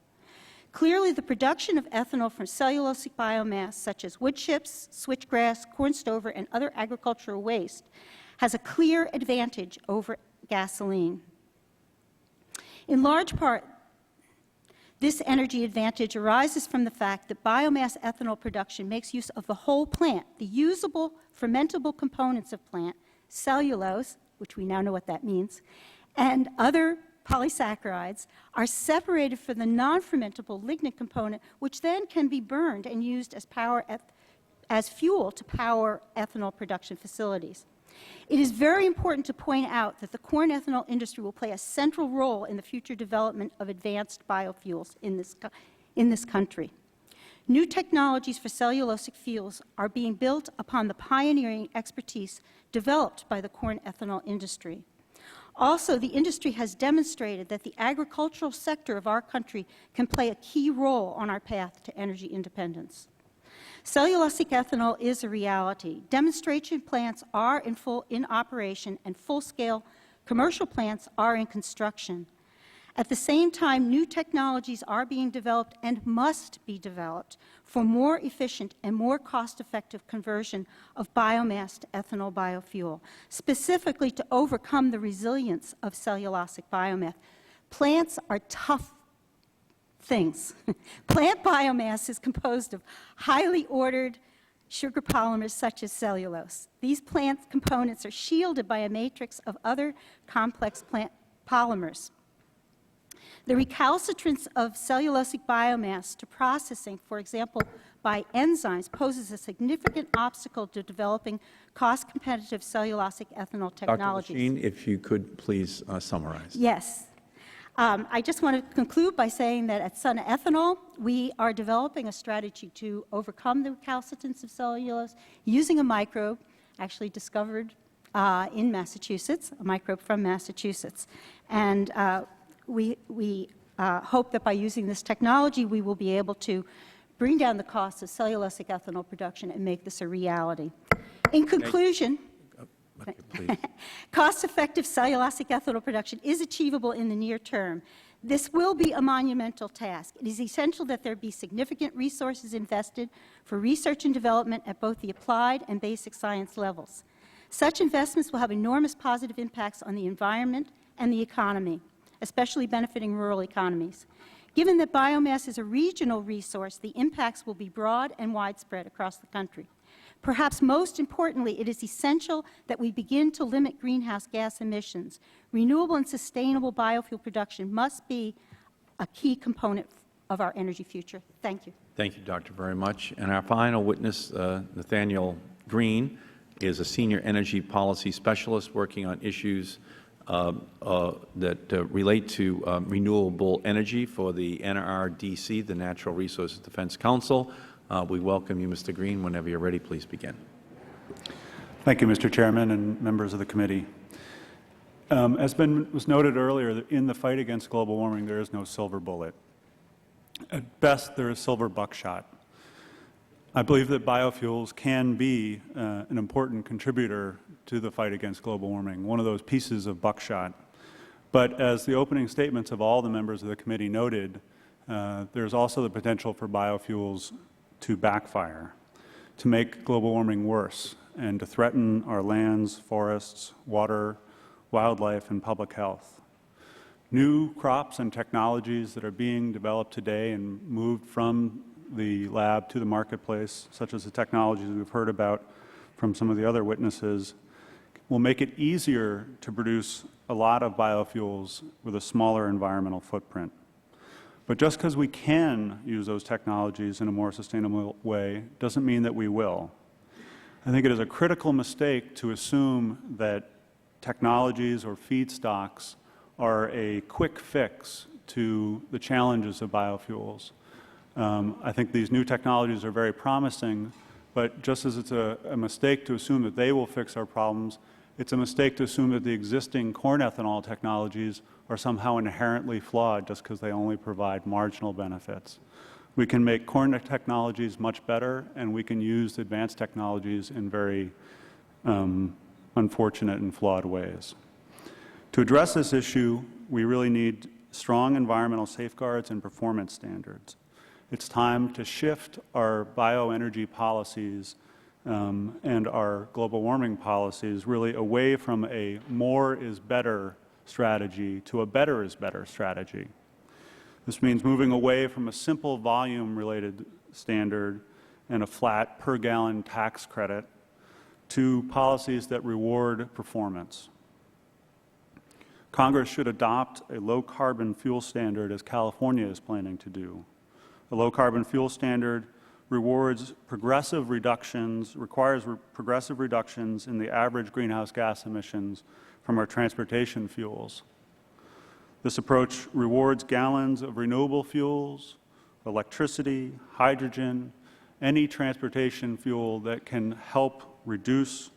Clearly, the production of ethanol from cellulosic biomass, such as wood chips, switchgrass, corn stover, and other agricultural waste, has a clear advantage over gasoline. In large part, this energy advantage arises from the fact that biomass ethanol production makes use of the whole plant. The usable, fermentable components of plant, cellulose, which we now know what that means, and other polysaccharides are separated from the non-fermentable lignin component, which then can be burned and used as fuel to power ethanol production facilities. It is very important to point out that the corn ethanol industry will play a central role in the future development of advanced biofuels in this country. New technologies for cellulosic fuels are being built upon the pioneering expertise developed by the corn ethanol industry. Also, the industry has demonstrated that the agricultural sector of our country can play a key role on our path to energy independence. Cellulosic ethanol is a reality. Demonstration plants are in operation, and full-scale commercial plants are in construction. At the same time, new technologies are being developed and must be developed for more efficient and more cost-effective conversion of biomass to ethanol biofuel, specifically to overcome the resilience of cellulosic biomass. Plants are tough things. Plant biomass is composed of highly ordered sugar polymers such as cellulose. These plant components are shielded by a matrix of other complex plant polymers. The recalcitrance of cellulosic biomass to processing, for example, by enzymes, poses a significant obstacle to developing cost-competitive cellulosic ethanol technologies. Dr. Lachine, if you could please summarize. Yes. I just want to conclude by saying that at Sun Ethanol, we are developing a strategy to overcome the recalcitrance of cellulose using a microbe actually discovered in Massachusetts, a microbe from Massachusetts. And we hope that by using this technology, we will be able to bring down the cost of cellulosic ethanol production and make this a reality. In conclusion, cost-effective cellulosic ethanol production is achievable in the near term. This will be a monumental task. It is essential that there be significant resources invested for research and development at both the applied and basic science levels. Such investments will have enormous positive impacts on the environment and the economy, especially benefiting rural economies. Given that biomass is a regional resource, the impacts will be broad and widespread across the country. Perhaps most importantly, it is essential that we begin to limit greenhouse gas emissions. Renewable and sustainable biofuel production must be a key component of our energy future. Thank you. Thank you, Doctor, very much. And our final witness, Nathaniel Green, is a senior energy policy specialist working on issues that relate to renewable energy for the NRDC, the Natural Resources Defense Council. We welcome you, Mr. Green. Whenever you're ready, please begin. Thank you, Mr. Chairman and members of the committee. As was noted earlier, in the fight against global warming, there is no silver bullet. At best, there is silver buckshot. I believe that biofuels can be an important contributor to the fight against global warming, one of those pieces of buckshot. But as the opening statements of all the members of the committee noted, there's also the potential for biofuels to backfire, to make global warming worse, and to threaten our lands, forests, water, wildlife, and public health. New crops and technologies that are being developed today and moved from the lab to the marketplace, such as the technologies we've heard about from some of the other witnesses, will make it easier to produce a lot of biofuels with a smaller environmental footprint. But just because we can use those technologies in a more sustainable way doesn't mean that we will. I think it is a critical mistake to assume that technologies or feedstocks are a quick fix to the challenges of biofuels. I think these new technologies are very promising, but just as it's a mistake to assume that they will fix our problems, it's a mistake to assume that the existing corn ethanol technologies are somehow inherently flawed just because they only provide marginal benefits. We can make corn technologies much better, and we can use advanced technologies in very unfortunate and flawed ways. To address this issue, we really need strong environmental safeguards and performance standards. It's time to shift our bioenergy policies and our global warming policies really away from a more is better strategy to a better is better strategy. This means moving away from a simple volume-related standard and a flat per-gallon tax credit to policies that reward performance. Congress should adopt a low-carbon fuel standard as California is planning to do. A low-carbon fuel standard requires progressive reductions in the average greenhouse gas emissions from our transportation fuels. This approach rewards gallons of renewable fuels, electricity, hydrogen, any transportation fuel that can help reduce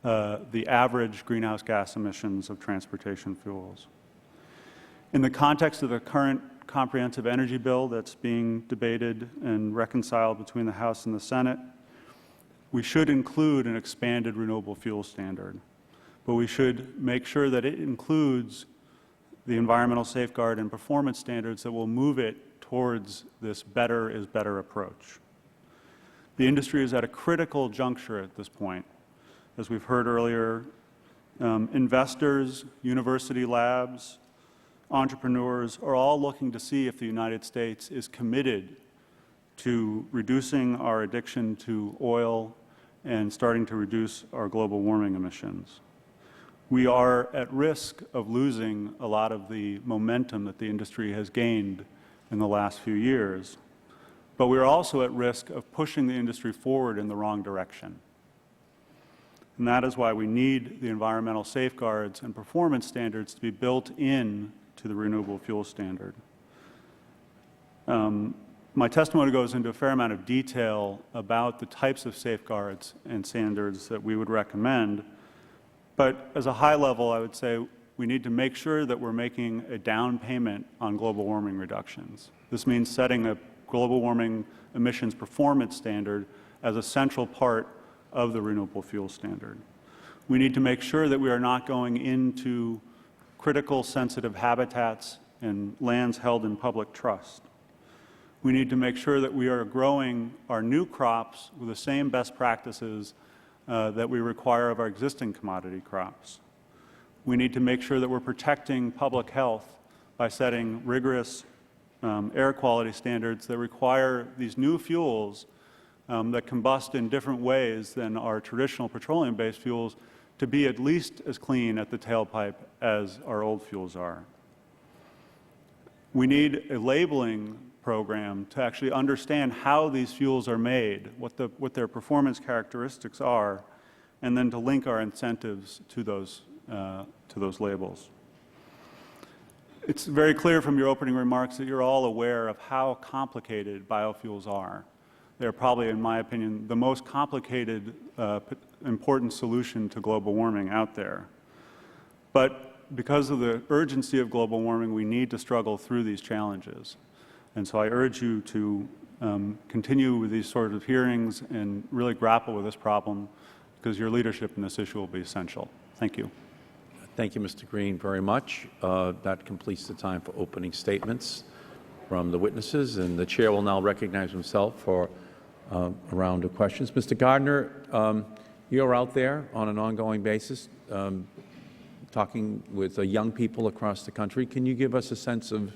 the average greenhouse gas emissions of transportation fuels. In the context of the current comprehensive energy bill that's being debated and reconciled between the House and the Senate, we should include an expanded renewable fuel standard, but we should make sure that it includes the environmental safeguard and performance standards that will move it towards this better is better approach. The industry is at a critical juncture at this point. As we've heard earlier, investors, university labs, entrepreneurs are all looking to see if the United States is committed to reducing our addiction to oil and starting to reduce our global warming emissions. We are at risk of losing a lot of the momentum that the industry has gained in the last few years, but we are also at risk of pushing the industry forward in the wrong direction. And that is why we need the environmental safeguards and performance standards to be built in to the renewable fuel standard. My testimony goes into a fair amount of detail about the types of safeguards and standards that we would recommend, but as a high level, I would say we need to make sure that we're making a down payment on global warming reductions. This means setting a global warming emissions performance standard as a central part of the renewable fuel standard. We need to make sure that we are not going into critical sensitive habitats and lands held in public trust. We need to make sure that we are growing our new crops with the same best practices that we require of our existing commodity crops. We need to make sure that we're protecting public health by setting rigorous air quality standards that require these new fuels that combust in different ways than our traditional petroleum-based fuels to be at least as clean at the tailpipe as our old fuels are. We need a labeling program to actually understand how these fuels are made, what their performance characteristics are, and then to link our incentives to those labels. It's very clear from your opening remarks that you're all aware of how complicated biofuels are. They're probably, in my opinion, the most complicated, important solution to global warming out there. But because of the urgency of global warming, we need to struggle through these challenges. And so I urge you to continue with these sort of hearings and really grapple with this problem, because your leadership in this issue will be essential. Thank you. Thank you, Mr. Green, very much. That completes the time for opening statements from the witnesses, and the chair will now recognize himself for a round of questions. Mr. Gardner, you're out there on an ongoing basis talking with young people across the country. Can you give us a sense of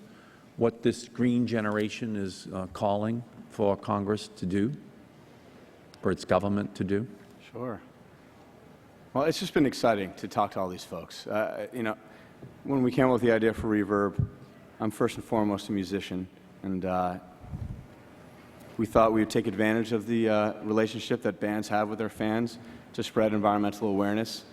what this green generation is calling for Congress to do, for its government to do? Sure. Well, it's just been exciting to talk to all these folks. You know, when we came up with the idea for Reverb, I'm first and foremost a musician, and we thought we would take advantage of the relationship that bands have with their fans to spread environmental awareness.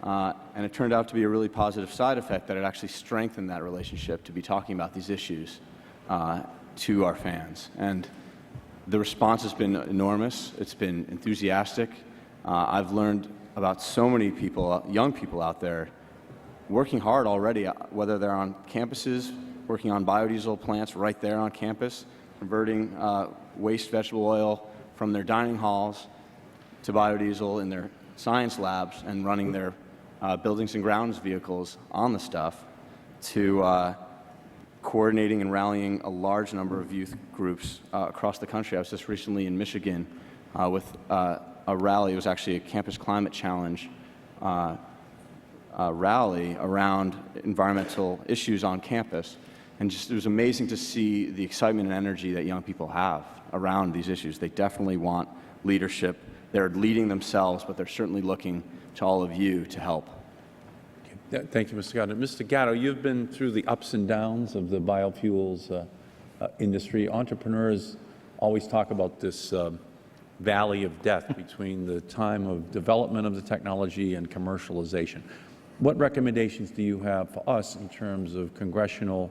And it turned out to be a really positive side effect, that it actually strengthened that relationship to be talking about these issues to our fans. And the response has been enormous. It's been enthusiastic. I've learned about so many people, young people out there, working hard already, whether they're on campuses, working on biodiesel plants right there on campus, converting waste vegetable oil from their dining halls to biodiesel in their science labs, and running their buildings and grounds vehicles on the stuff, to coordinating and rallying a large number of youth groups across the country. I was just recently in Michigan with a rally. It was actually a campus climate challenge rally around environmental issues on campus. And just, it was amazing to see the excitement and energy that young people have around these issues. They definitely want leadership. They're leading themselves, but they're certainly looking to all of you to help. Thank you, Mr. Gardner. Mr. Gatto, you've been through the ups and downs of the biofuels industry. Entrepreneurs always talk about this valley of death between the time of development of the technology and commercialization. What recommendations do you have for us in terms of congressional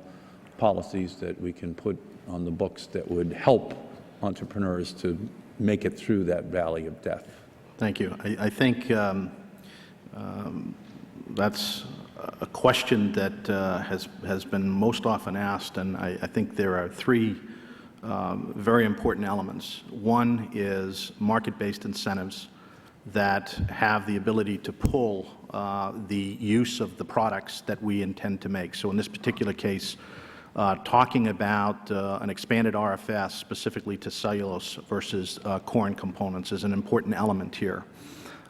policies that we can put on the books that would help entrepreneurs to make it through that valley of death? Thank you. I think That's a question that has been most often asked, and I think there are three very important elements. One is market-based incentives that have the ability to pull the use of the products that we intend to make. So in this particular case, talking about an expanded RFS specifically to cellulose versus corn components is an important element here.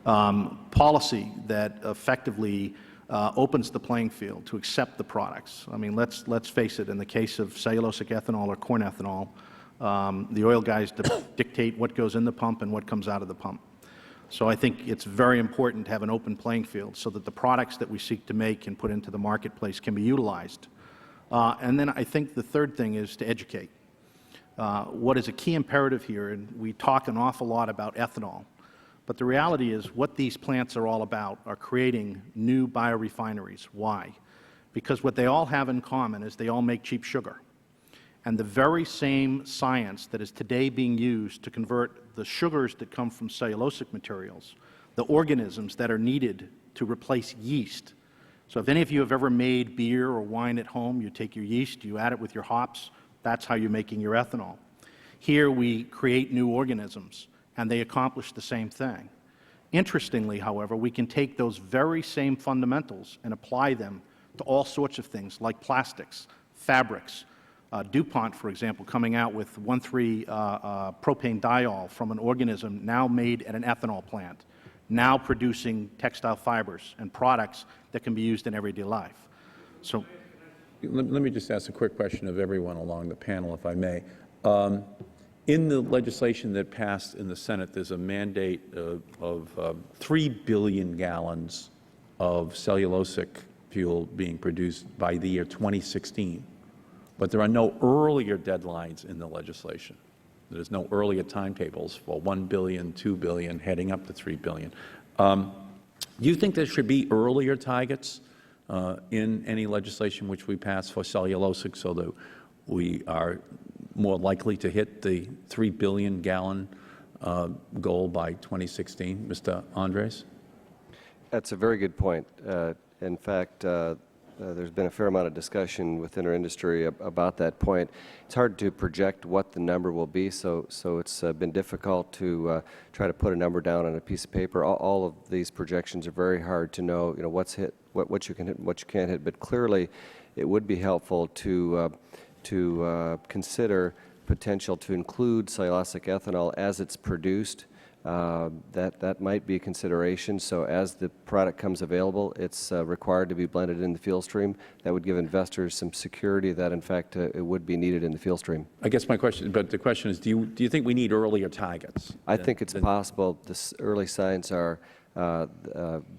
Policy that effectively opens the playing field to accept the products. I mean, let's face it, in the case of cellulosic ethanol or corn ethanol, the oil guys dictate what goes in the pump and what comes out of the pump. So I think it's very important to have an open playing field so that the products that we seek to make and put into the marketplace can be utilized. And then I think the third thing is to educate. What is a key imperative here, and we talk an awful lot about ethanol, but the reality is what these plants are all about are creating new biorefineries. Why? Because what they all have in common is they all make cheap sugar. And the very same science that is today being used to convert the sugars that come from cellulosic materials, the organisms that are needed to replace yeast. So if any of you have ever made beer or wine at home, you take your yeast, you add it with your hops, that's how you're making your ethanol. Here we create new organisms, and they accomplish the same thing. Interestingly, however, we can take those very same fundamentals and apply them to all sorts of things like plastics, fabrics. DuPont, for example, coming out with 1,3-propane diol from an organism now made at an ethanol plant, now producing textile fibers and products that can be used in everyday life. So, let me just ask a quick question of everyone along the panel, if I may. In the legislation that passed in the Senate, there's a mandate of 3 billion gallons of cellulosic fuel being produced by the year 2016. But there are no earlier deadlines in the legislation. There's no earlier timetables for 1 billion, 2 billion, heading up to 3 billion. Do you think there should be earlier targets in any legislation which we pass for cellulosic so that we are more likely to hit the 3 billion gallon goal by 2016? Mr. Andres? That's a very good point. In fact, there's been a fair amount of discussion within our industry about that point. It's hard to project what the number will be, so it's been difficult to try to put a number down on a piece of paper. All of these projections are very hard to know, what's hit, what you can hit, and what you can't hit. But clearly, it would be helpful to consider potential to include cellulosic ethanol as it's produced. That might be a consideration. So as the product comes available, it's required to be blended in the fuel stream. That would give investors some security that, in fact, it would be needed in the fuel stream. I guess my question, but the question is, do you think we need earlier targets? I think it's possible. The early signs are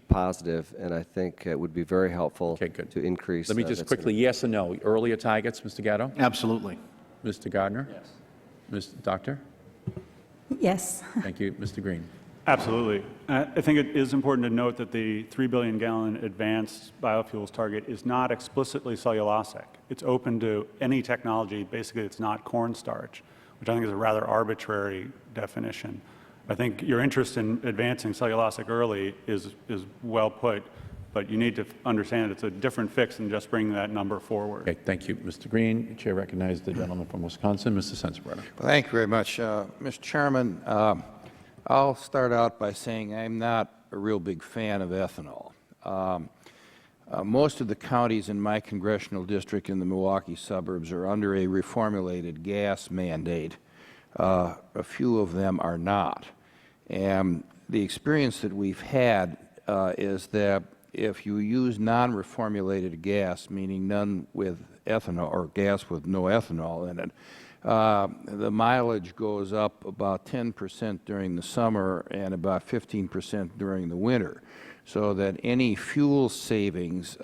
positive, and I think it would be very helpful to increase. Let me just quickly, yes or no, earlier targets, Mr. Gatto? Absolutely. Mr. Gardner? Yes. Doctor? Yes. Thank you. Mr. Green? Absolutely. I think it is important to note that the 3 billion gallon advanced biofuels target is not explicitly cellulosic. It's open to any technology. Basically, it's not cornstarch, which I think is a rather arbitrary definition. I think your interest in advancing cellulosic early is well put, but you need to understand it's a different fix than just bringing that number forward. Okay, thank you, Mr. Green. The Chair recognizes the gentleman from Wisconsin, Mr. Sensenbrenner. Well, thank you very much. Mr. Chairman, I'll start out by saying I'm not a real big fan of ethanol. Most of the counties in my congressional district in the Milwaukee suburbs are under a reformulated gas mandate. A few of them are not. And the experience that we've had is that if you use non-reformulated gas, meaning none with ethanol or gas with no ethanol in it, the mileage goes up about 10% during the summer and about 15% during the winter. So that any fuel savings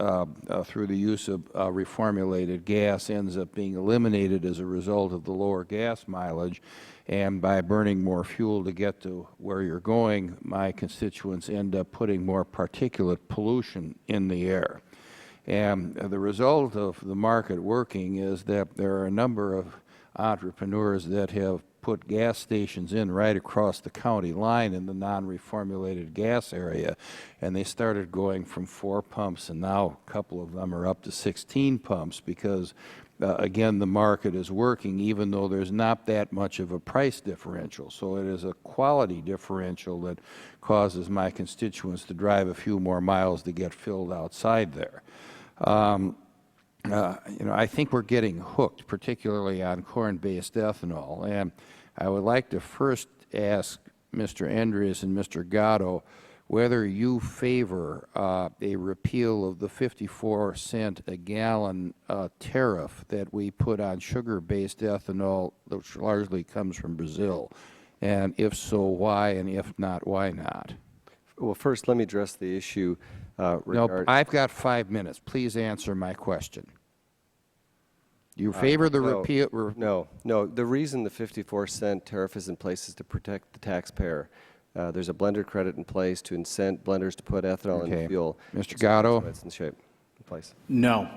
through the use of reformulated gas ends up being eliminated as a result of the lower gas mileage. And by burning more fuel to get to where you're going, my constituents end up putting more particulate pollution in the air. And the result of the market working is that there are a number of entrepreneurs that have put gas stations in right across the county line in the non-reformulated gas area, and they started going from 4 pumps, and now a couple of them are up to 16 pumps because, again, the market is working even though there's not that much of a price differential. So it is a quality differential that causes my constituents to drive a few more miles to get filled outside there. I think we're getting hooked, particularly on corn-based ethanol. And I would like to first ask Mr. Endres and Mr. Gatto whether you favor a repeal of the 54-cent a gallon tariff that we put on sugar-based ethanol, which largely comes from Brazil. And if so, why? And if not, why not? Well, first, let me address the issue. No, I've got 5 minutes. Please answer my question. Do you favor the repeal? No. The reason the 54-cent tariff is in place is to protect the taxpayer. There's a blender credit in place to incent blenders to put ethanol in fuel. Mr. Gatto? It's in shape. Place. No.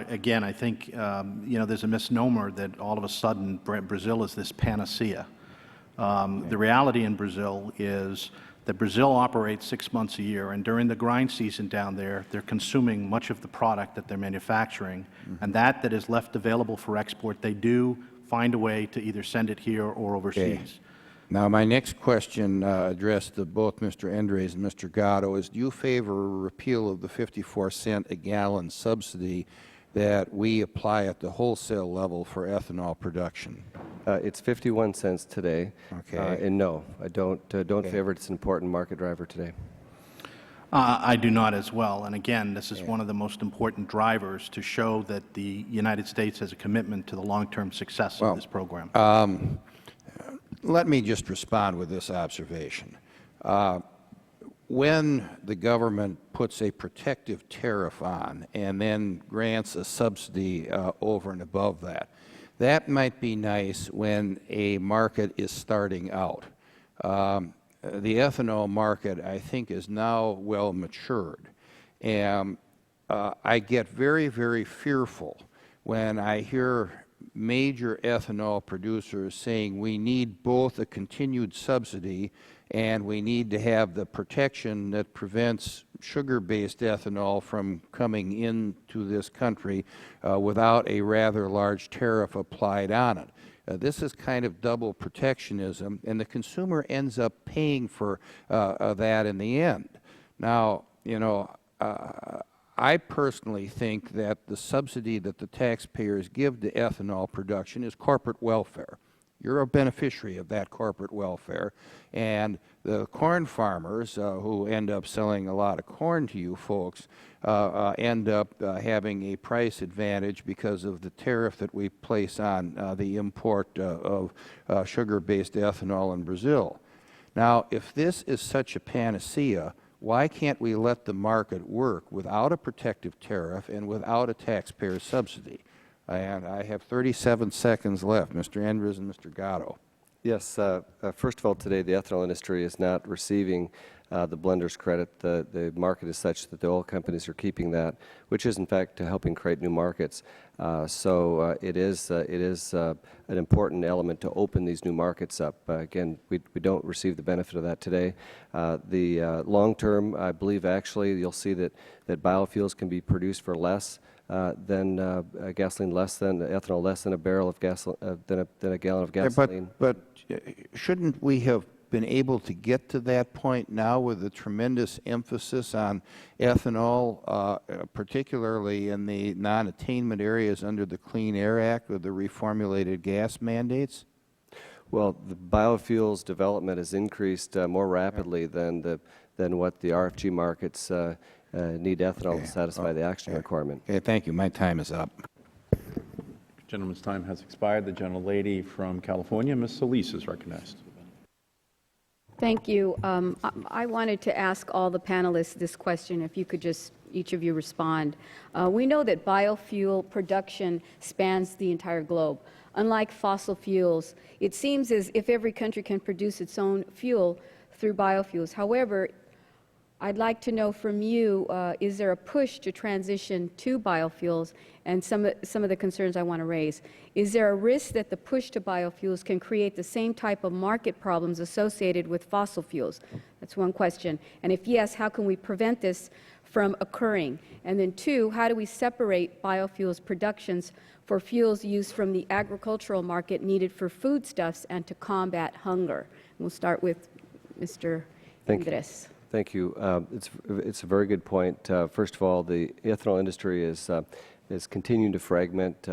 Again, I think there's a misnomer that all of a sudden Brazil is this panacea. The reality in Brazil is that Brazil operates 6 months a year, and during the grind season down there, they're consuming much of the product that they're manufacturing, and that is left available for export, they do find a way to either send it here or overseas. Okay. Now, my next question addressed to both Mr. Endres and Mr. Gatto is, do you favor a repeal of the 54-cent a gallon subsidy that we apply at the wholesale level for ethanol production? It's 51 cents today. Okay. And no, I don't favor it. It's an important market driver today. I do not as well. And again, this is one of the most important drivers to show that the United States has a commitment to the long-term success of this program. Let me just respond with this observation. When the government puts a protective tariff on and then grants a subsidy over and above that, that might be nice when a market is starting out. The ethanol market, I think, is now well matured. And I get very, very fearful when I hear major ethanol producers saying we need both a continued subsidy and we need to have the protection that prevents sugar-based ethanol from coming into this country without a rather large tariff applied on it. This is kind of double protectionism, and the consumer ends up paying for that in the end. Now, I personally think that the subsidy that the taxpayers give to ethanol production is corporate welfare. You're a beneficiary of that corporate welfare, and the corn farmers who end up selling a lot of corn to you folks end up having a price advantage because of the tariff that we place on the import of sugar-based ethanol in Brazil. Now, if this is such a panacea, why can't we let the market work without a protective tariff and without a taxpayer subsidy? And I have 37 seconds left. Mr. Endres and Mr. Gatto. Yes. First of all, today the ethanol industry is not receiving the blender's credit. The market is such that the oil companies are keeping that, which is in fact helping create new markets. So it is an important element to open these new markets up. Again, we don't receive the benefit of that today. The long term, I believe actually you'll see that biofuels can be produced for less than gasoline, ethanol less than a barrel of than a gallon of gasoline. But shouldn't we have been able to get to that point now with a tremendous emphasis on ethanol, particularly in the non-attainment areas under the Clean Air Act with the reformulated gas mandates? Well, the biofuels development has increased more rapidly than what the RFG markets need ethanol to satisfy the action requirement. Okay, thank you. My time is up. Gentleman's time has expired. The gentlelady from California, Ms. Solis, is recognized. Thank you. I wanted to ask all the panelists this question, if you could just, each of you respond. We know that biofuel production spans the entire globe. Unlike fossil fuels, it seems as if every country can produce its own fuel through biofuels. However, I'd like to know from you, is there a push to transition to biofuels, and some of the concerns I want to raise. Is there a risk that the push to biofuels can create the same type of market problems associated with fossil fuels? That's one question. And if yes, how can we prevent this from occurring? And then two, how do we separate biofuels productions for fuels used from the agricultural market needed for foodstuffs and to combat hunger? And we'll start with Mr. Andres. Thank you. It's a very good point. First of all, the ethanol industry is continuing to fragment.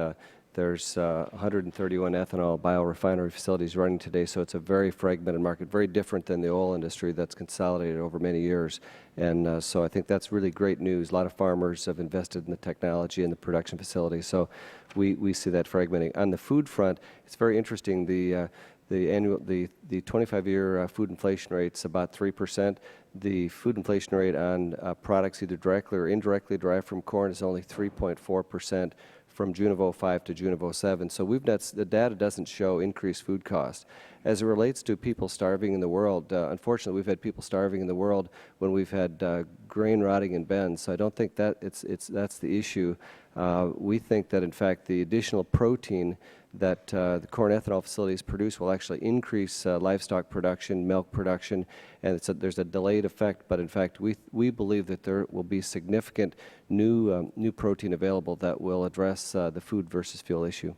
There's 131 ethanol biorefinery facilities running today, so it's a very fragmented market, very different than the oil industry that's consolidated over many years. And so I think that's really great news. A lot of farmers have invested in the technology and the production facilities, so we see that fragmenting. On the food front, it's very interesting. The 25-year food inflation rate's about 3%. The food inflation rate on products either directly or indirectly derived from corn is only 3.4% from June of 05 to June of 07. So the data doesn't show increased food costs. As it relates to people starving in the world, unfortunately, we've had people starving in the world when we've had grain rotting in bins. So I don't think that that's the issue. We think that, in fact, the additional protein that the corn ethanol facilities produce will actually increase livestock production, milk production, and there's a delayed effect. But in fact, we believe that there will be significant new protein available that will address the food versus fuel issue.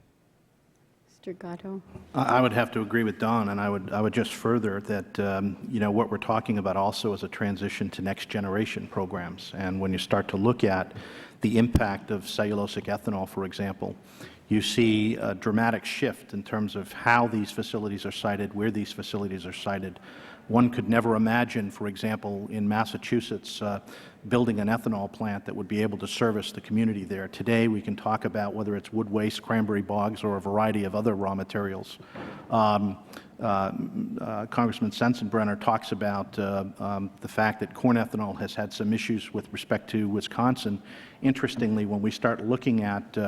Mr. Gatto. I would have to agree with Don, and I would just further that what we're talking about also is a transition to next generation programs. And when you start to look at the impact of cellulosic ethanol, for example, you see a dramatic shift in terms of how these facilities are sited, where these facilities are sited. One could never imagine, for example, in Massachusetts, building an ethanol plant that would be able to service the community there. Today, we can talk about whether it's wood waste, cranberry bogs, or a variety of other raw materials. Congressman Sensenbrenner talks about the fact that corn ethanol has had some issues with respect to Wisconsin. Interestingly, when we start looking at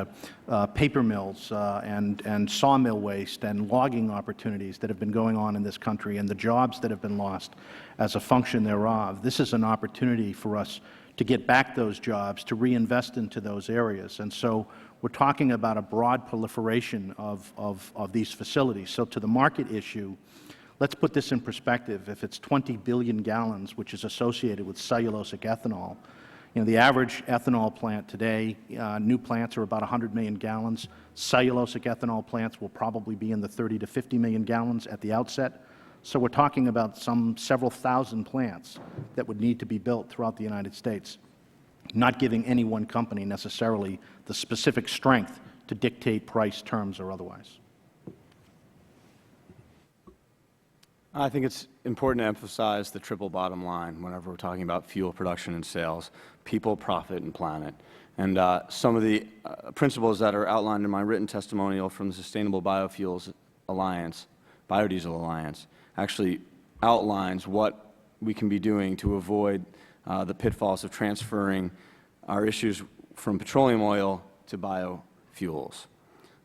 paper mills and sawmill waste and logging opportunities that have been going on in this country and the jobs that have been lost as a function thereof, this is an opportunity for us to get back those jobs, to reinvest into those areas. And so we're talking about a broad proliferation of these facilities. So to the market issue, let's put this in perspective. If it's 20 billion gallons, which is associated with cellulosic ethanol, the average ethanol plant today, new plants are about 100 million gallons. Cellulosic ethanol plants will probably be in the 30 to 50 million gallons at the outset. So we're talking about several thousand plants that would need to be built throughout the United States, not giving any one company necessarily the specific strength to dictate price, terms, or otherwise. I think it's important to emphasize the triple bottom line whenever we're talking about fuel production and sales: people, profit, and planet. And some of the principles that are outlined in my written testimonial from the Sustainable Biofuels Alliance, Biodiesel Alliance, actually outlines what we can be doing to avoid the pitfalls of transferring our issues from petroleum oil to biofuels.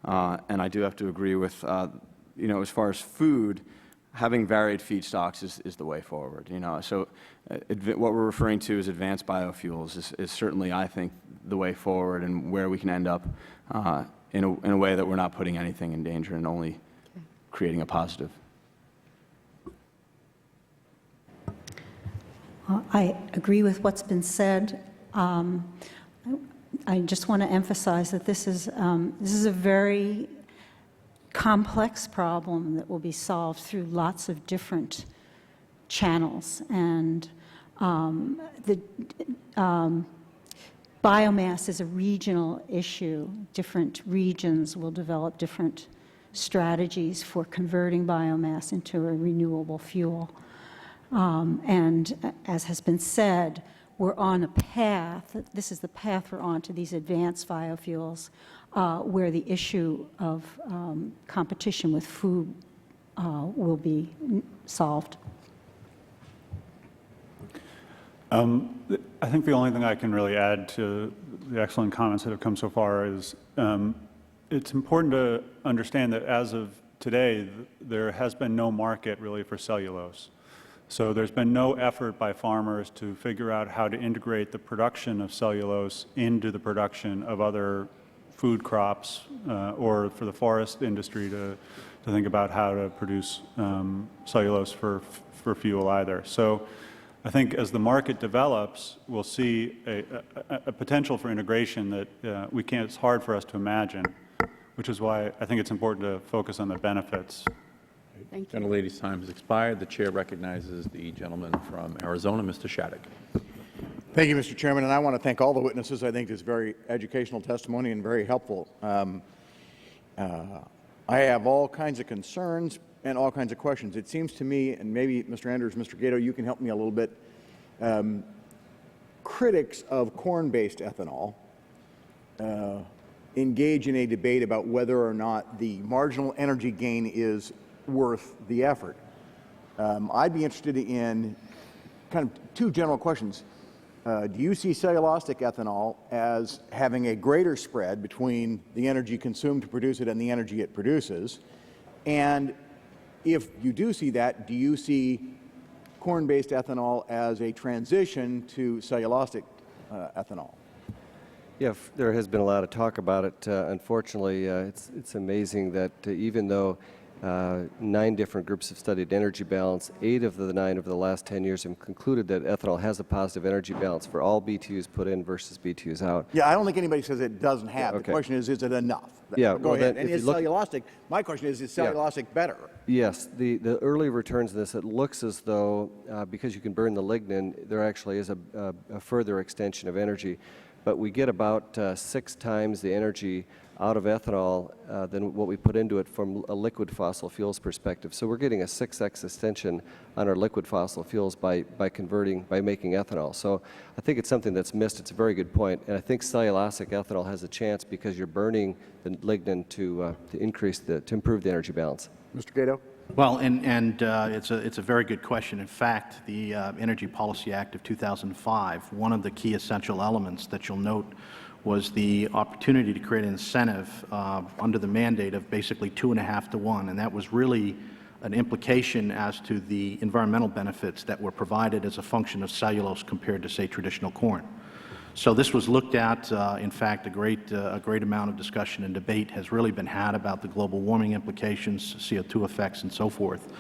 And I do have to agree with, as far as food, having varied feedstocks is the way forward. So what we're referring to as advanced biofuels is certainly, I think, the way forward and where we can end up in a way that we're not putting anything in danger and only creating a positive. I agree with what's been said. I just want to emphasize that this is a very complex problem that will be solved through lots of different channels. And the biomass is a regional issue. Different regions will develop different strategies for converting biomass into a renewable fuel. And as has been said, we're on a path, this is the path we're on to these advanced biofuels, where the issue of competition with food will be solved. I think the only thing I can really add to the excellent comments that have come so far is it's important to understand that as of today, there has been no market really for cellulose. So there's been no effort by farmers to figure out how to integrate the production of cellulose into the production of other food crops, or for the forest industry to think about how to produce cellulose for fuel either. So I think as the market develops, we'll see a potential for integration that it's hard for us to imagine, which is why I think it's important to focus on the benefits. Thank you. Gentlelady's time has expired. The chair recognizes the gentleman from Arizona, Mr. Shattuck. Thank you, Mr. Chairman, and I want to thank all the witnesses. I think it's very educational testimony and very helpful. I have all kinds of concerns and all kinds of questions. It seems to me, and maybe Mr. Andrews, Mr. Gato, you can help me a little bit, critics of corn-based ethanol engage in a debate about whether or not the marginal energy gain is worth the effort. I'd be interested in kind of two general questions. Do you see cellulosic ethanol as having a greater spread between the energy consumed to produce it and the energy it produces? And if you do see that, do you see corn-based ethanol as a transition to cellulosic ethanol? Yeah, there has been a lot of talk about it. Unfortunately, it's amazing that even though 9 different groups have studied energy balance, 8 of the 9 over the last 10 years have concluded that ethanol has a positive energy balance for all BTUs put in versus BTUs out. Yeah, I don't think anybody says it doesn't have. Okay. The question is it enough? Yeah, Go well, ahead. then, And if is you look- cellulosic, my question is cellulosic better? Yes, the early returns of this, it looks as though because you can burn the lignin, there actually is a further extension of energy. But we get about 6 times the energy out of ethanol than what we put into it from a liquid fossil fuels perspective. So we're getting a 6x extension on our liquid fossil fuels by making ethanol. So I think it's something that's missed. It's a very good point. And I think cellulosic ethanol has a chance because you're burning the lignin to improve the energy balance. Mr. Gato? Well, it's a very good question. In fact, the Energy Policy Act of 2005, one of the key essential elements that you'll note was the opportunity to create an incentive under the mandate of basically 2.5 to 1, and that was really an implication as to the environmental benefits that were provided as a function of cellulose compared to, say, traditional corn. So this was looked at. In fact, a great amount of discussion and debate has really been had about the global warming implications, CO2 effects, and so forth.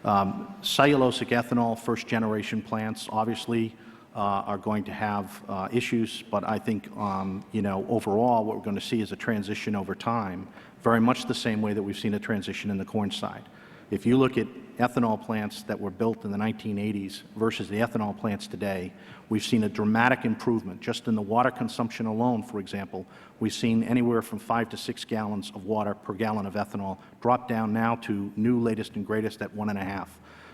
Cellulosic ethanol, first-generation plants, obviously are going to have issues, but I think, overall, what we're going to see is a transition over time, very much the same way that we've seen a transition in the corn side. If you look at ethanol plants that were built in the 1980s versus the ethanol plants today, we've seen a dramatic improvement. Just in the water consumption alone, for example, we've seen anywhere from 5 to 6 gallons of water per gallon of ethanol drop down now to new latest and greatest at 1.5.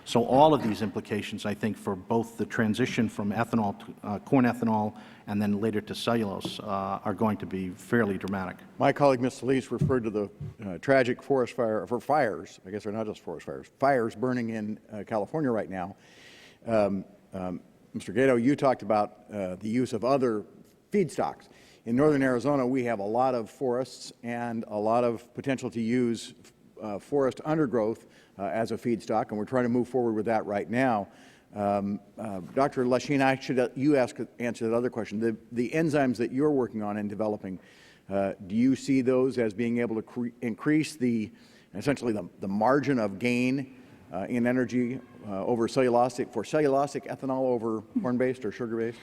So all of these implications, I think, for both the transition from ethanol to corn ethanol and then later to cellulose are going to be fairly dramatic. My colleague, Ms. Solis, referred to the tragic forest fires. I guess they're not just forest fires burning in California right now. Mr. Gato, you talked about the use of other feedstocks. In northern Arizona, we have a lot of forests and a lot of potential to use forest undergrowth as a feedstock, and we're trying to move forward with that right now. Dr. Lasheen, you answer that other question. The enzymes that you're working on and developing, do you see those as being able to increase essentially the margin of gain in energy over cellulosic ethanol over corn-based or sugar-based?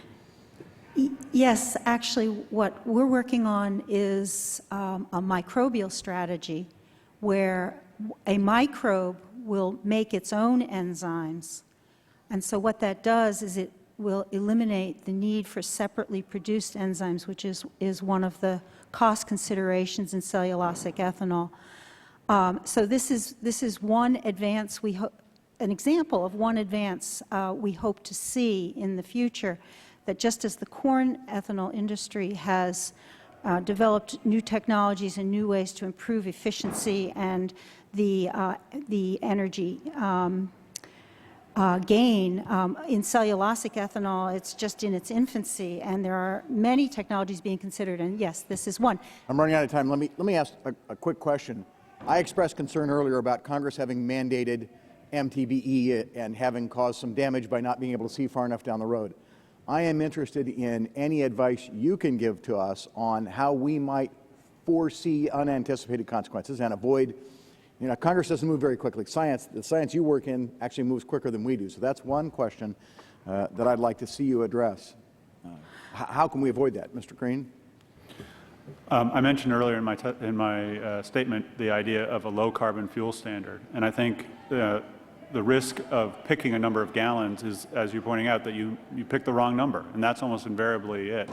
Yes, actually, what we're working on is a microbial strategy where a microbe will make its own enzymes. And so what that does is it will eliminate the need for separately produced enzymes, which is one of the cost considerations in cellulosic ethanol. So this is one advance an example of one advance we hope to see in the future, that just as the corn ethanol industry has developed new technologies and new ways to improve efficiency and the energy gain, in cellulosic ethanol, it's just in its infancy, and there are many technologies being considered, and yes, this is one. I'm running out of time. Let me ask a quick question. I expressed concern earlier about Congress having mandated MTBE and having caused some damage by not being able to see far enough down the road. I am interested in any advice you can give to us on how we might foresee unanticipated consequences and avoid, you know, Congress doesn't move very quickly. The science you work in actually moves quicker than we do. So that's one question that I'd like to see you address. How can we avoid that, Mr. Green? I mentioned earlier in my statement the idea of a low-carbon fuel standard, and I think the risk of picking a number of gallons is, as you're pointing out, that you pick the wrong number, and that's almost invariably it.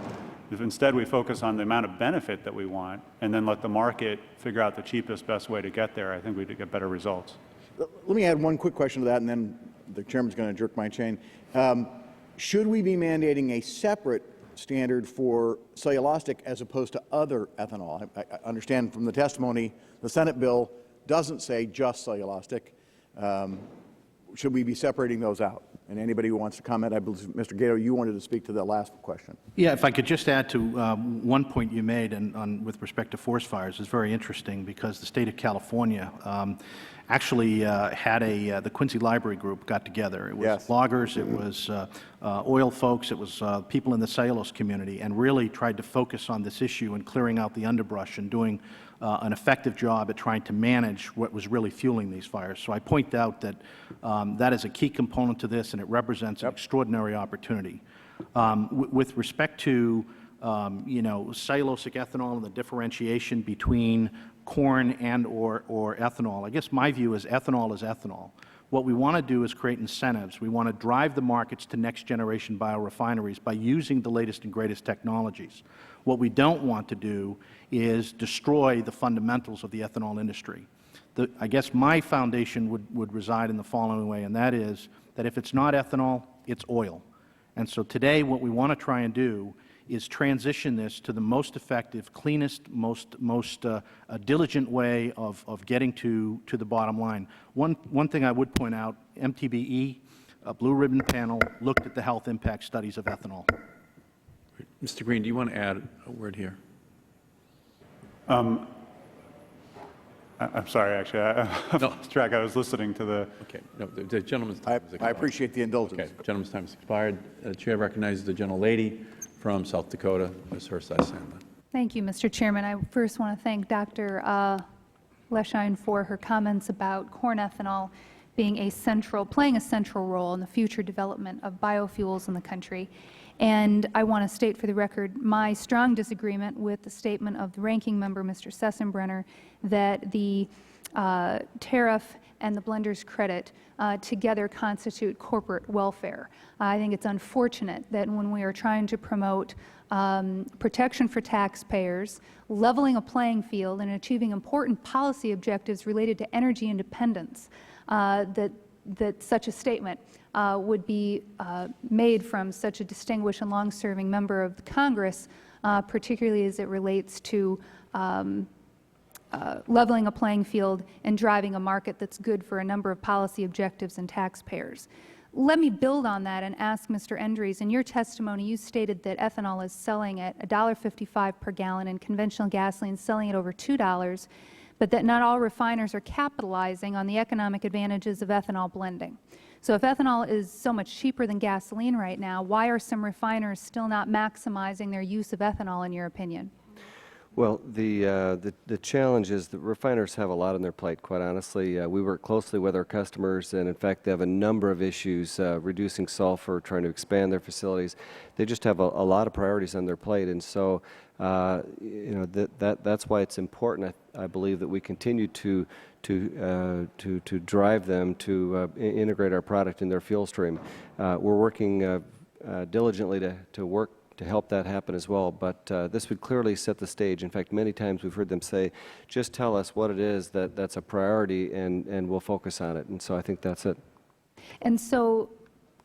If instead we focus on the amount of benefit that we want and then let the market figure out the cheapest, best way to get there, I think we'd get better results. Let me add one quick question to that, and then the chairman's going to jerk my chain. Should we be mandating a separate standard for cellulosic as opposed to other ethanol? I understand from the testimony the Senate bill doesn't say just cellulosic. Should we be separating those out? And anybody who wants to comment, I believe, Mr. Gato, you wanted to speak to the last question. Yeah, if I could just add to one point you made with respect to forest fires is very interesting because the state of California actually had the Quincy Library Group got together. It was loggers, it was oil folks, it was people in the cellulose community, and really tried to focus on this issue and clearing out the underbrush and doing an effective job at trying to manage what was really fueling these fires. So I point out that that is a key component to this, and it represents an extraordinary opportunity. With respect to you know, cellulosic ethanol and the differentiation between corn and or ethanol, I guess my view is ethanol is ethanol. What we want to do is create incentives. We want to drive the markets to next-generation biorefineries by using the latest and greatest technologies. What we don't want to do is destroy the fundamentals of the ethanol industry. I guess my foundation would reside in the following way, and that is that if it's not ethanol, it's oil. And so today what we want to try and do is transition this to the most effective, cleanest, most diligent way of getting to the bottom line. One thing I would point out, MTBE, a blue ribbon panel, looked at the health impact studies of ethanol. Mr. Green, do you want to add a word here? I'm sorry, actually, I lost track. I was listening to the... Okay. No, the gentleman's time has expired. I appreciate the indulgence. Okay. The gentleman's time has expired. The chair recognizes the gentlelady from South Dakota, Ms. Herseth-Sandlin. Thank you, Mr. Chairman. I first want to thank Dr. Leschine for her comments about corn ethanol playing a central role in the future development of biofuels in the country. And I want to state for the record my strong disagreement with the statement of the ranking member, Mr. Sessenbrenner, that the tariff and the blender's credit together constitute corporate welfare. I think it's unfortunate that when we are trying to promote protection for taxpayers, leveling a playing field, and achieving important policy objectives related to energy independence, that such a statement would be made from such a distinguished and long-serving member of the Congress, particularly as it relates to leveling a playing field and driving a market that's good for a number of policy objectives and taxpayers. Let me build on that and ask Mr. Endries, in your testimony you stated that ethanol is selling at $1.55 per gallon and conventional gasoline selling at over $2, but that not all refiners are capitalizing on the economic advantages of ethanol blending. So if ethanol is so much cheaper than gasoline right now, why are some refiners still not maximizing their use of ethanol, in your opinion? Well, the challenge is that refiners have a lot on their plate, quite honestly. We work closely with our customers, and in fact, they have a number of issues, reducing sulfur, trying to expand their facilities. They just have a lot of priorities on their plate, and so you know, that's why it's important, I believe, that we continue to drive them to integrate our product in their fuel stream. We're working diligently to help that happen as well, but this would clearly set the stage. In fact, many times we've heard them say, just tell us what it is that's a priority and we'll focus on it, and so I think that's it. And so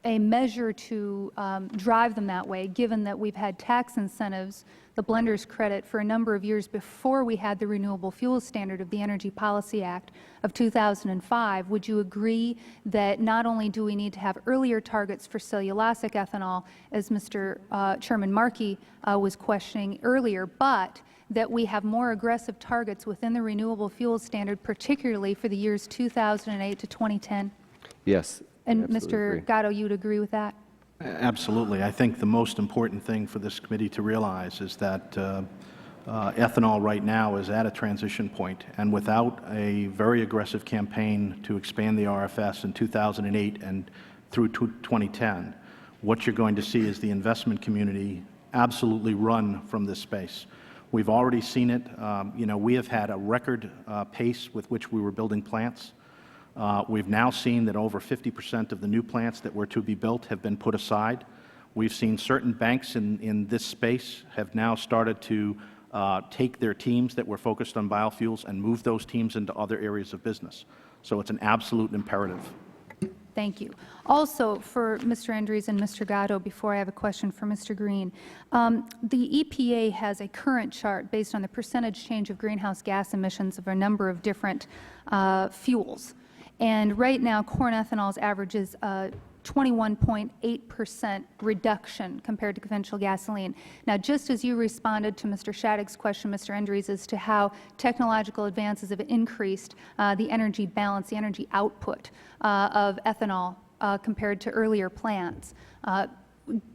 a measure to drive them that way, given that we've had tax incentives, the blender's credit, for a number of years before we had the renewable fuel standard of the Energy Policy Act of 2005, would you agree that not only do we need to have earlier targets for cellulosic ethanol, as Mr. Chairman Markey was questioning earlier, but that we have more aggressive targets within the renewable fuel standard, particularly for the years 2008 to 2010? Yes. And absolutely Mr. agree. Gatto, you'd agree with that? Absolutely. I think the most important thing for this committee to realize is that ethanol right now is at a transition point, and without a very aggressive campaign to expand the RFS in 2008 and through 2010, what you're going to see is the investment community absolutely run from this space. We've already seen it. We have had a record pace with which we were building plants. We've now seen that over 50% of the new plants that were to be built have been put aside. We've seen certain banks in this space have now started to take their teams that were focused on biofuels and move those teams into other areas of business. So it's an absolute imperative. Thank you. Also, for Mr. Endries and Mr. Gatto, before I have a question for Mr. Green, the EPA has a current chart based on the percentage change of greenhouse gas emissions of a number of different fuels. And right now, corn ethanol's averages 21.8% reduction compared to conventional gasoline. Now, just as you responded to Mr. Shattuck's question, Mr. Endries, as to how technological advances have increased the energy balance, the energy output of ethanol compared to earlier plants,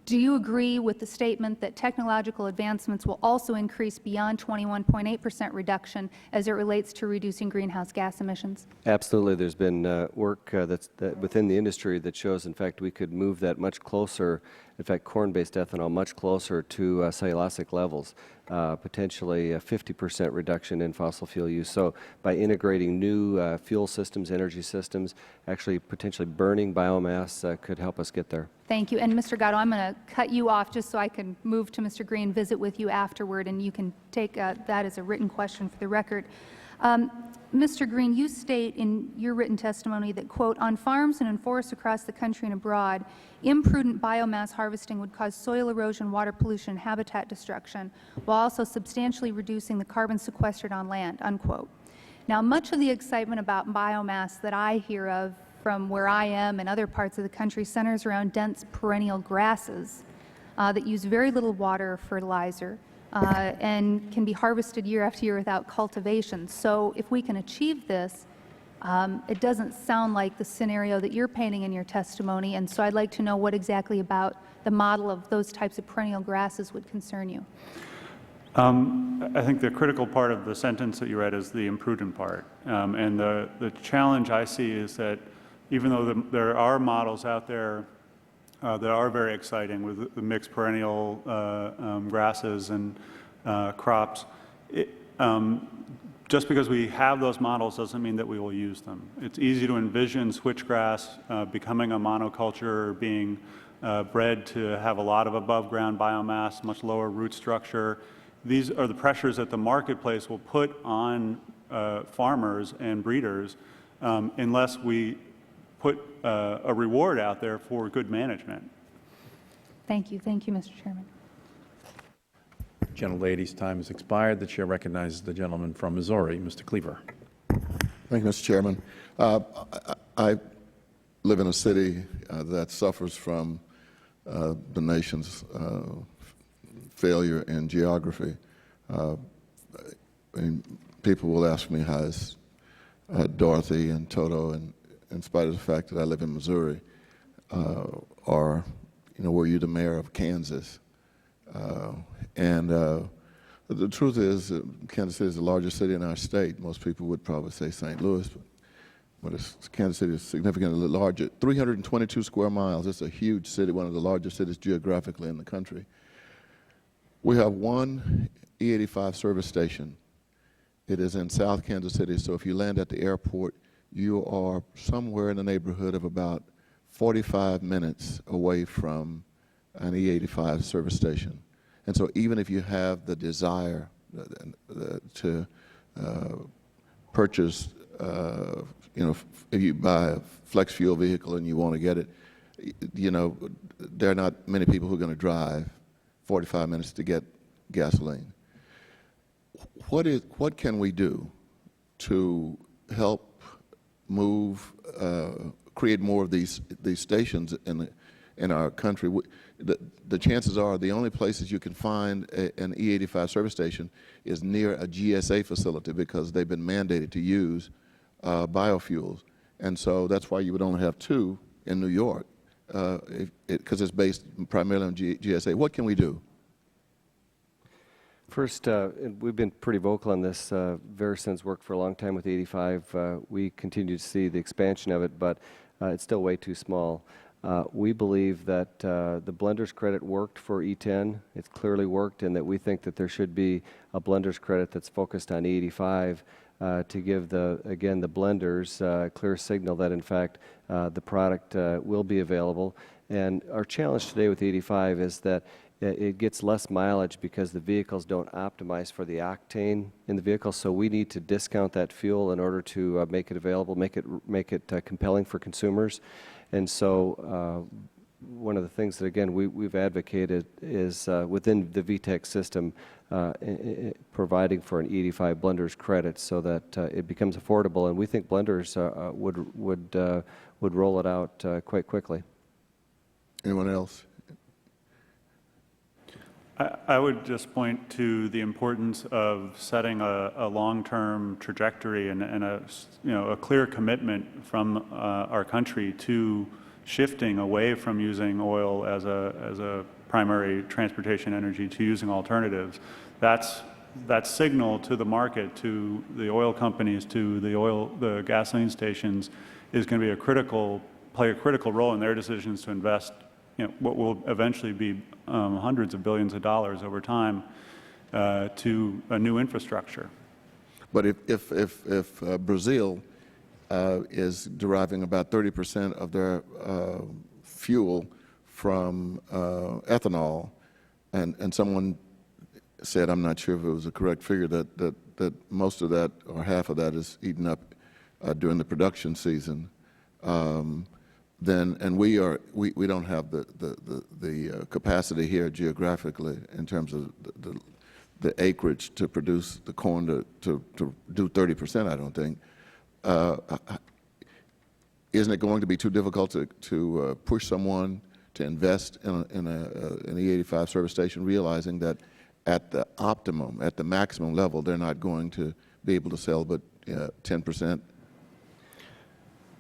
do you agree with the statement that technological advancements will also increase beyond 21.8% reduction as it relates to reducing greenhouse gas emissions? Absolutely. There's been work that's within the industry that shows, in fact, we could move that much closer, in fact, corn-based ethanol much closer to cellulosic levels, potentially a 50% reduction in fossil fuel use. So by integrating new fuel systems, energy systems, actually potentially burning biomass could help us get there. Thank you. And Mr. Gatto, I'm going to cut you off just so I can move to Mr. Green, visit with you afterward, and you can take that as a written question for the record. Mr. Green, you state in your written testimony that, quote, on farms and in forests across the country and abroad, imprudent biomass harvesting would cause soil erosion, water pollution, and habitat destruction, while also substantially reducing the carbon sequestered on land, unquote. Now, much of the excitement about biomass that I hear of from where I am and other parts of the country centers around dense perennial grasses that use very little water or fertilizer and can be harvested year after year without cultivation. So if we can achieve this, it doesn't sound like the scenario that you're painting in your testimony, and so I'd like to know what exactly about the model of those types of perennial grasses would concern you. I think the critical part of the sentence that you read is the imprudent part. And the challenge I see is that even though there are models out there that are very exciting with the mixed perennial grasses and crops, just because we have those models doesn't mean that we will use them. It's easy to envision switchgrass becoming a monoculture, being bred to have a lot of above-ground biomass, much lower root structure. These are the pressures that the marketplace will put on farmers and breeders unless we put a reward out there for good management. Thank you. Thank you, Mr. Chairman. Gentlelady's time has expired. The chair recognizes the gentleman from Missouri, Mr. Cleaver. Thank you, Mr. Chairman. I live in a city that suffers from the nation's failure in geography. And people will ask me how is Dorothy and Toto, and in spite of the fact that I live in Missouri, or were you the mayor of Kansas? The truth is, Kansas City is the largest city in our state. Most people would probably say St. Louis, but Kansas City is significantly larger. 322 square miles. It's a huge city, one of the largest cities geographically in the country. We have one E85 service station. It is in South Kansas City, so if you land at the airport, you are somewhere in the neighborhood of about 45 minutes away from an E85 service station. And so even if you have the desire to purchase, if you buy a flex fuel vehicle and you want to get it, there are not many people who are going to drive 45 minutes to get gasoline. What can we do to help move, create more of these stations in our country? The chances are the only places you can find an E85 service station is near a GSA facility because they've been mandated to use biofuels. And so that's why you would only have 2 in New York, because it's based primarily on GSA. What can we do? First, we've been pretty vocal on this. Verisen's worked for a long time with 85. We continue to see the expansion of it, but it's still way too small. We believe that the blender's credit worked for E10. It's clearly worked, and that we think that there should be a blender's credit that's focused on E85 to give the blenders a clear signal that in fact the product will be available. And our challenge today with 85 is that it gets less mileage because the vehicles don't optimize for the octane in the vehicle. So we need to discount that fuel in order to make it available, make it compelling for consumers. And so one of the things that, again, we've advocated is within the VTEC system providing for an E85 blender's credit so that it becomes affordable. And we think blenders would roll it out quite quickly. Anyone else? I would just point to the importance of setting a long-term trajectory and a clear commitment from our country to shifting away from using oil as a primary transportation energy to using alternatives. That signal to the market, to the oil companies, to the gasoline stations, is going to be play a critical role in their decisions to invest what will eventually be hundreds of billions of dollars over time to a new infrastructure. But if Brazil is deriving about 30% of their fuel from ethanol, and someone said, I'm not sure if it was a correct figure, that most of that or half of that is eaten up during the production season, then, and we don't have the capacity here geographically in terms of the acreage to produce the corn to do 30%, I don't think. Isn't it going to be too difficult to push someone to invest in an E85 service station, realizing that at the optimum, at the maximum level, they're not going to be able to sell but 10%?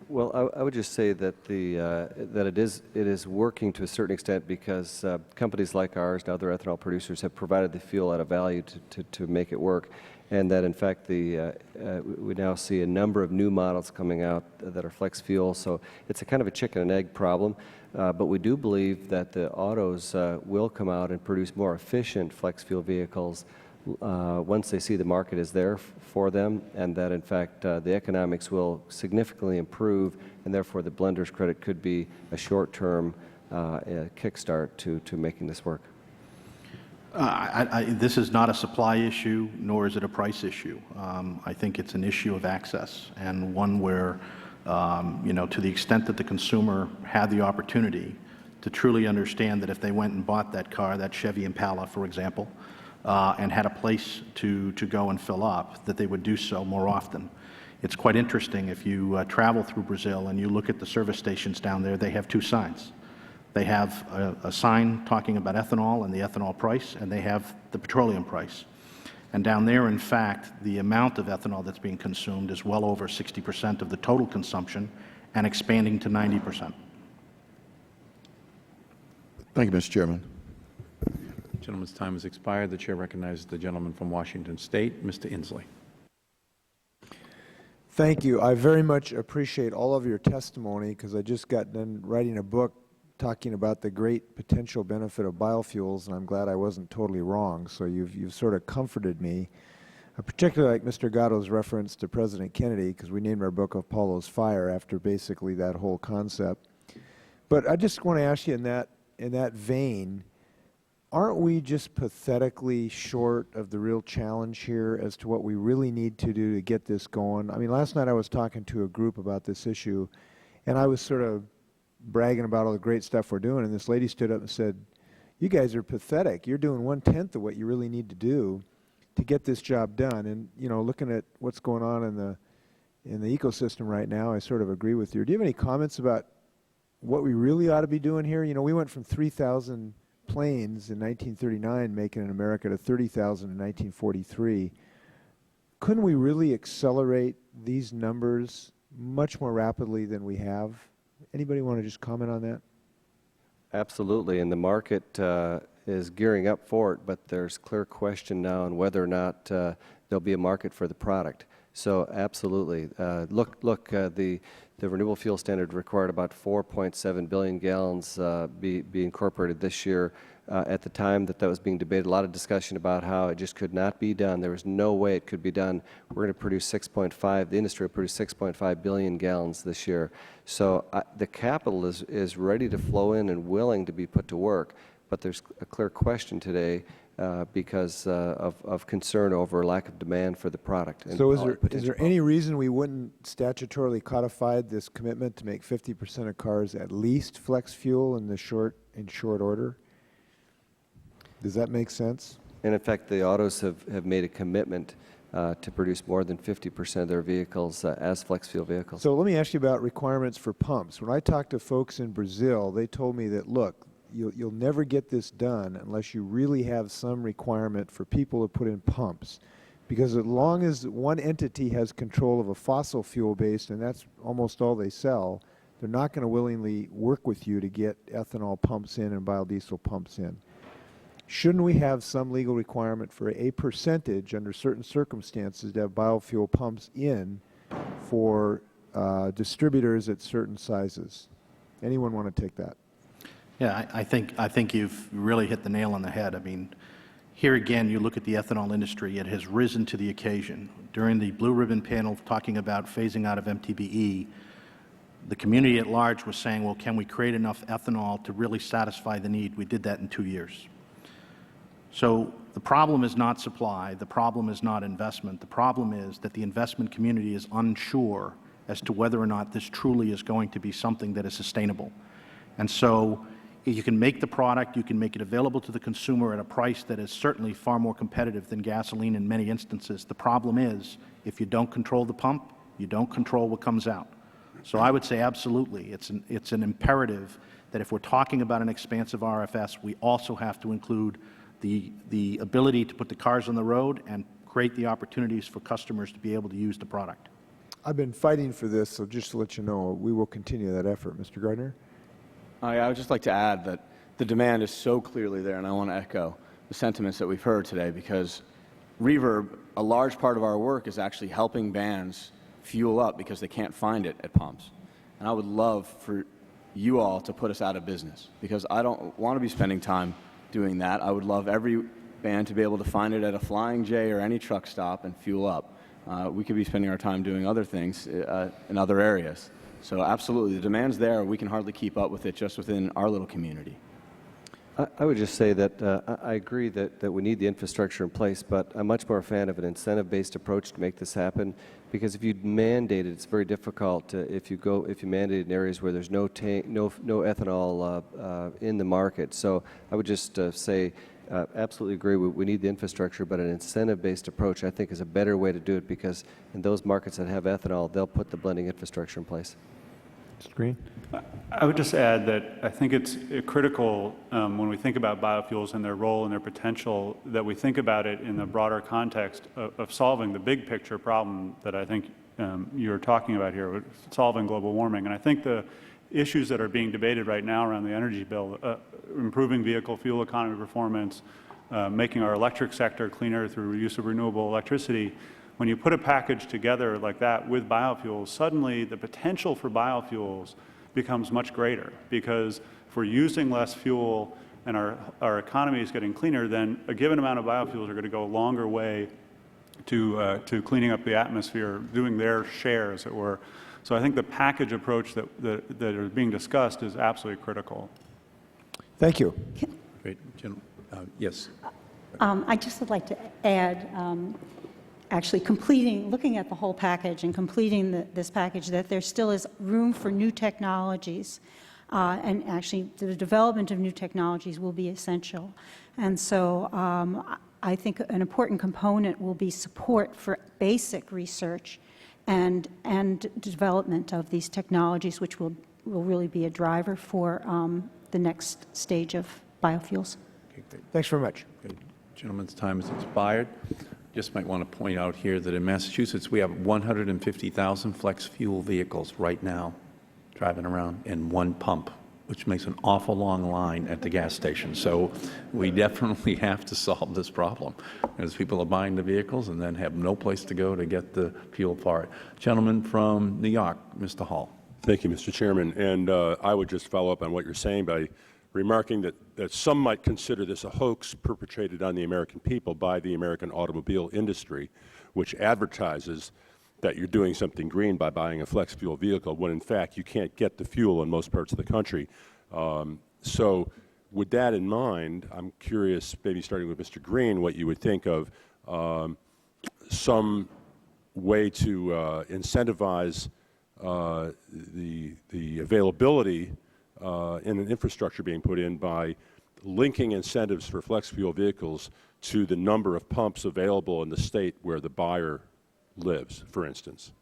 Well, I would just say that that it is working to a certain extent because companies like ours and other ethanol producers have provided the fuel at a value to make it work, and that in fact we now see a number of new models coming out that are flex fuel. So it's a kind of a chicken and egg problem, but we do believe that the autos will come out and produce more efficient flex fuel vehicles once they see the market is there for them, and that in fact the economics will significantly improve, and therefore the blender's credit could be a short-term kickstart to making this work. This is not a supply issue, nor is it a price issue. I think it's an issue of access, and one where, to the extent that the consumer had the opportunity to truly understand that if they went and bought that car, that Chevy Impala, for example, and had a place to go and fill up, that they would do so more often. It's quite interesting if you travel through Brazil and you look at the service stations down there, they have two signs. They have a sign talking about ethanol and the ethanol price, and they have the petroleum price. And down there, in fact, the amount of ethanol that's being consumed is well over 60% of the total consumption and expanding to 90%. Thank you, Mr. Chairman. The gentleman's time has expired. The chair recognizes the gentleman from Washington State, Mr. Inslee. Thank you. I very much appreciate all of your testimony because I just got done writing a book talking about the great potential benefit of biofuels, and I'm glad I wasn't totally wrong. So you've sort of comforted me. I particularly like Mr. Gatto's reference to President Kennedy because we named our book Apollo's Fire after basically that whole concept. But I just want to ask you in that vein, aren't we just pathetically short of the real challenge here as to what we really need to do to get this going? I mean, last night I was talking to a group about this issue, and I was sort of bragging about all the great stuff we're doing, and this lady stood up and said, you guys are pathetic. You're doing 1/10 of what you really need to do to get this job done. And, looking at what's going on in the ecosystem right now, I sort of agree with you. Do you have any comments about what we really ought to be doing here? We went from 3,000 planes in 1939 making in America to 30,000 in 1943. Couldn't we really accelerate these numbers much more rapidly than we have. Anybody want to just comment on that? Absolutely, and the market is gearing up for it, but there's clear question now on whether or not there'll be a market for the product. So absolutely. The renewable fuel standard required about 4.7 billion gallons be incorporated this year. At the time that was being debated, a lot of discussion about how it just could not be done. There was no way it could be done. We're going to produce 6.5, the industry will produce 6.5 billion gallons this year. So the capital is ready to flow in and willing to be put to work, but there's a clear question today because of concern over lack of demand for the product. So is there any reason we wouldn't statutorily codify this commitment to make 50% of cars at least flex fuel in short order? Does that make sense? And in fact, the autos have made a commitment to produce more than 50% of their vehicles as flex fuel vehicles. So let me ask you about requirements for pumps. When I talked to folks in Brazil, they told me that, look, you'll never get this done unless you really have some requirement for people to put in pumps. Because as long as one entity has control of a fossil fuel base, and that's almost all they sell, they're not going to willingly work with you to get ethanol pumps in and biodiesel pumps in. Shouldn't we have some legal requirement for a percentage under certain circumstances to have biofuel pumps in for distributors at certain sizes? Anyone want to take that? Yeah, I think you've really hit the nail on the head. I mean, here again, you look at the ethanol industry, it has risen to the occasion. During the Blue Ribbon panel talking about phasing out of MTBE, the community at large was saying, well, can we create enough ethanol to really satisfy the need? We did that in 2 years. So the problem is not supply, the problem is not investment, the problem is that the investment community is unsure as to whether or not this truly is going to be something that is sustainable. And so you can make the product, you can make it available to the consumer at a price that is certainly far more competitive than gasoline in many instances. The problem is, if you don't control the pump, you don't control what comes out. So I would say absolutely, it's an imperative that if we're talking about an expansive RFS, we also have to include the ability to put the cars on the road and create the opportunities for customers to be able to use the product. I've been fighting for this, so just to let you know, we will continue that effort. Mr. Gardner? I would just like to add that the demand is so clearly there, and I want to echo the sentiments that we've heard today, because Reverb, a large part of our work is actually helping bands fuel up because they can't find it at pumps. And I would love for you all to put us out of business, because I don't want to be spending time doing that. I would love every band to be able to find it at a Flying J or any truck stop and fuel up. We could be spending our time doing other things in other areas. So absolutely, the demand's there. We can hardly keep up with it just within our little community. I would just say that I agree that we need the infrastructure in place, but I'm much more a fan of an incentive-based approach to make this happen, because if you mandate it, it's very difficult. If you mandate in areas where there's no ethanol in the market. So I would just say, absolutely agree. We need the infrastructure, but an incentive-based approach, I think, is a better way to do it, because in those markets that have ethanol, they'll put the blending infrastructure in place. Mr. Green? I would just add that I think it's critical when we think about biofuels and their role and their potential, that we think about it in the broader context of solving the big picture problem that I think you're talking about here, solving global warming. And I think the issues that are being debated right now around the energy bill, improving vehicle fuel economy performance, making our electric sector cleaner through use of renewable electricity, when you put a package together like that with biofuels, suddenly the potential for biofuels becomes much greater, because if we're using less fuel and our economy is getting cleaner, then a given amount of biofuels are going to go a longer way to cleaning up the atmosphere, doing their share, as it were. So I think the package approach that is being discussed is absolutely critical. Thank you. Great. Yes. I just would like to add, actually looking at the whole package and completing this package, that there still is room for new technologies, and actually the development of new technologies will be essential. And so I think an important component will be support for basic research and development of these technologies, which will really be a driver for the next stage of biofuels. Okay, great. Thanks very much. Okay. Gentlemen's time has expired. Just might want to point out here that in Massachusetts, we have 150,000 flex fuel vehicles right now driving around in one pump, which makes an awful long line at the gas station. So we definitely have to solve this problem, as people are buying the vehicles and then have no place to go to get the fuel for it. Gentleman from New York, Mr. Hall. Thank you, Mr. Chairman. And I would just follow up on what you're saying by remarking that some might consider this a hoax perpetrated on the American people by the American automobile industry, which advertises that you're doing something green by buying a flex fuel vehicle, when in fact you can't get the fuel in most parts of the country. So with that in mind, I'm curious, maybe starting with Mr. Green, what you would think of some way to incentivize the availability in an infrastructure being put in by linking incentives for flex fuel vehicles to the number of pumps available in the state where the buyer lives, for instance.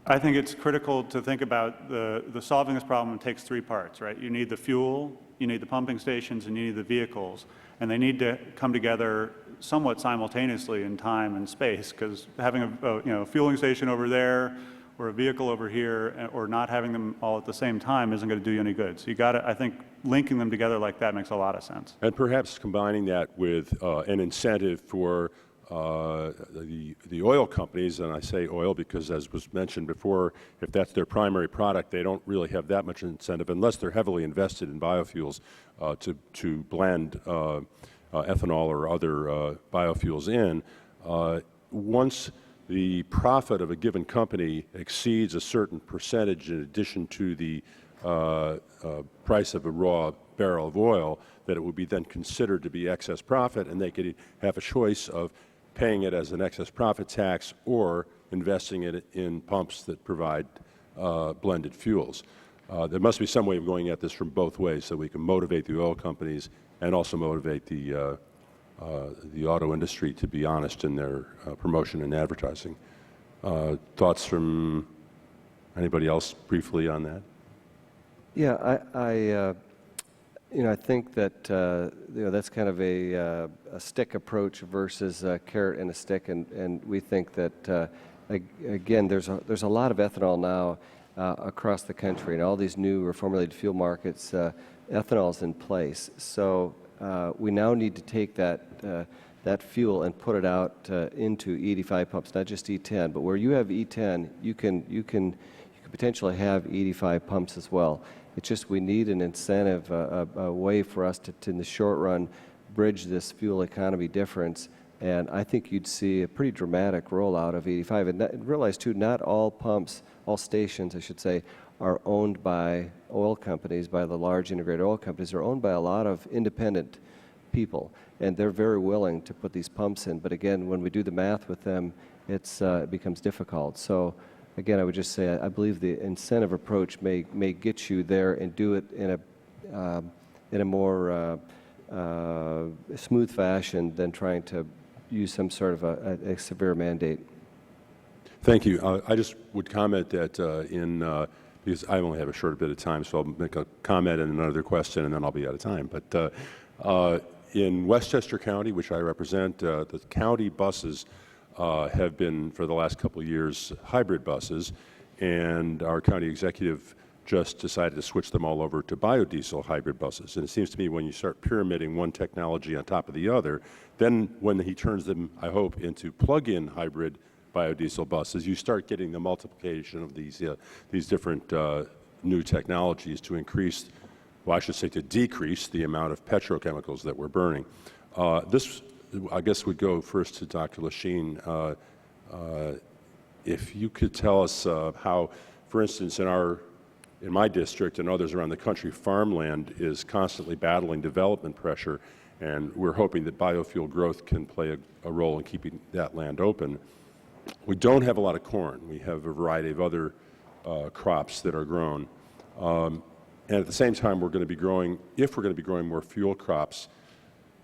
I think it's critical to think about the solving this problem takes three parts, right? You need the fuel, you need the pumping stations, and you need the vehicles. And they need to come together somewhat simultaneously in time and space, because having a fueling station over there or a vehicle over here, or not having them all at the same time isn't going to do you any good. So you got to, I think, linking them together like that makes a lot of sense. And perhaps combining that with an incentive for the oil companies, and I say oil because, as was mentioned before, if that's their primary product, they don't really have that much incentive unless they're heavily invested in biofuels to blend ethanol or other biofuels in. Once the profit of a given company exceeds a certain percentage in addition to the price of a raw barrel of oil, that it would be then considered to be excess profit, and they could have a choice of paying it as an excess profit tax or investing it in pumps that provide blended fuels. There must be some way of going at this from both ways so we can motivate the oil companies and also motivate the auto industry to be honest in their promotion and advertising. Thoughts from anybody else briefly on that? Yeah, I think that that's kind of a stick approach versus a carrot and a stick, and we think that again, there's a lot of ethanol now across the country, and all these new reformulated fuel markets, ethanol is in place. So we now need to take that fuel and put it out into E85 pumps, not just E10, but where you have E10, you can potentially have E85 pumps as well. It's just we need an incentive, a way for us to, in the short run, bridge this fuel economy difference. And I think you'd see a pretty dramatic rollout of 85. And realize, too, not all pumps, all stations, I should say, are owned by oil companies, by the large integrated oil companies. They're owned by a lot of independent people. And they're very willing to put these pumps in. But again, when we do the math with them, it becomes difficult. So again, I would just say I believe the incentive approach may get you there and do it in a more smooth fashion than trying to use some sort of a severe mandate. Thank you. I just would comment that because I only have a short bit of time, so I'll make a comment and another question, and then I'll be out of time. But in Westchester County, which I represent, the county buses have been, for the last couple of years, hybrid buses, and our county executive just decided to switch them all over to biodiesel hybrid buses. And it seems to me when you start pyramiding one technology on top of the other, then when he turns them, I hope, into plug-in hybrid biodiesel buses, you start getting the multiplication of these different new technologies to increase, well, I should say to decrease the amount of petrochemicals that we're burning. This, I guess, would go first to Dr. Lachine. If you could tell us how, for instance, in my district and others around the country, farmland is constantly battling development pressure, and we're hoping that biofuel growth can play a role in keeping that land open. We don't have a lot of corn. We have a variety of other crops that are grown. And at the same time, we're going to be growing, if we're going to be growing more fuel crops,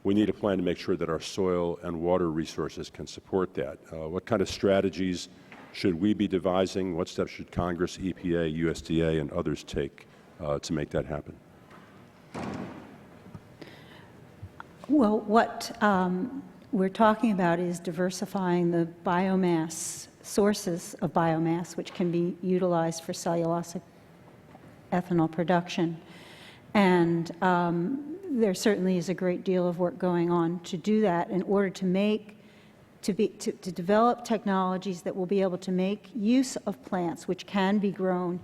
we need a plan to make sure that our soil and water resources can support that. What kind of strategies should we be devising? What steps should Congress, EPA, USDA, and others take to make that happen? Well, what we're talking about is diversifying the biomass, sources of biomass, which can be utilized for cellulosic ethanol production. And there certainly is a great deal of work going on to do that in order to develop technologies that will be able to make use of plants which can be grown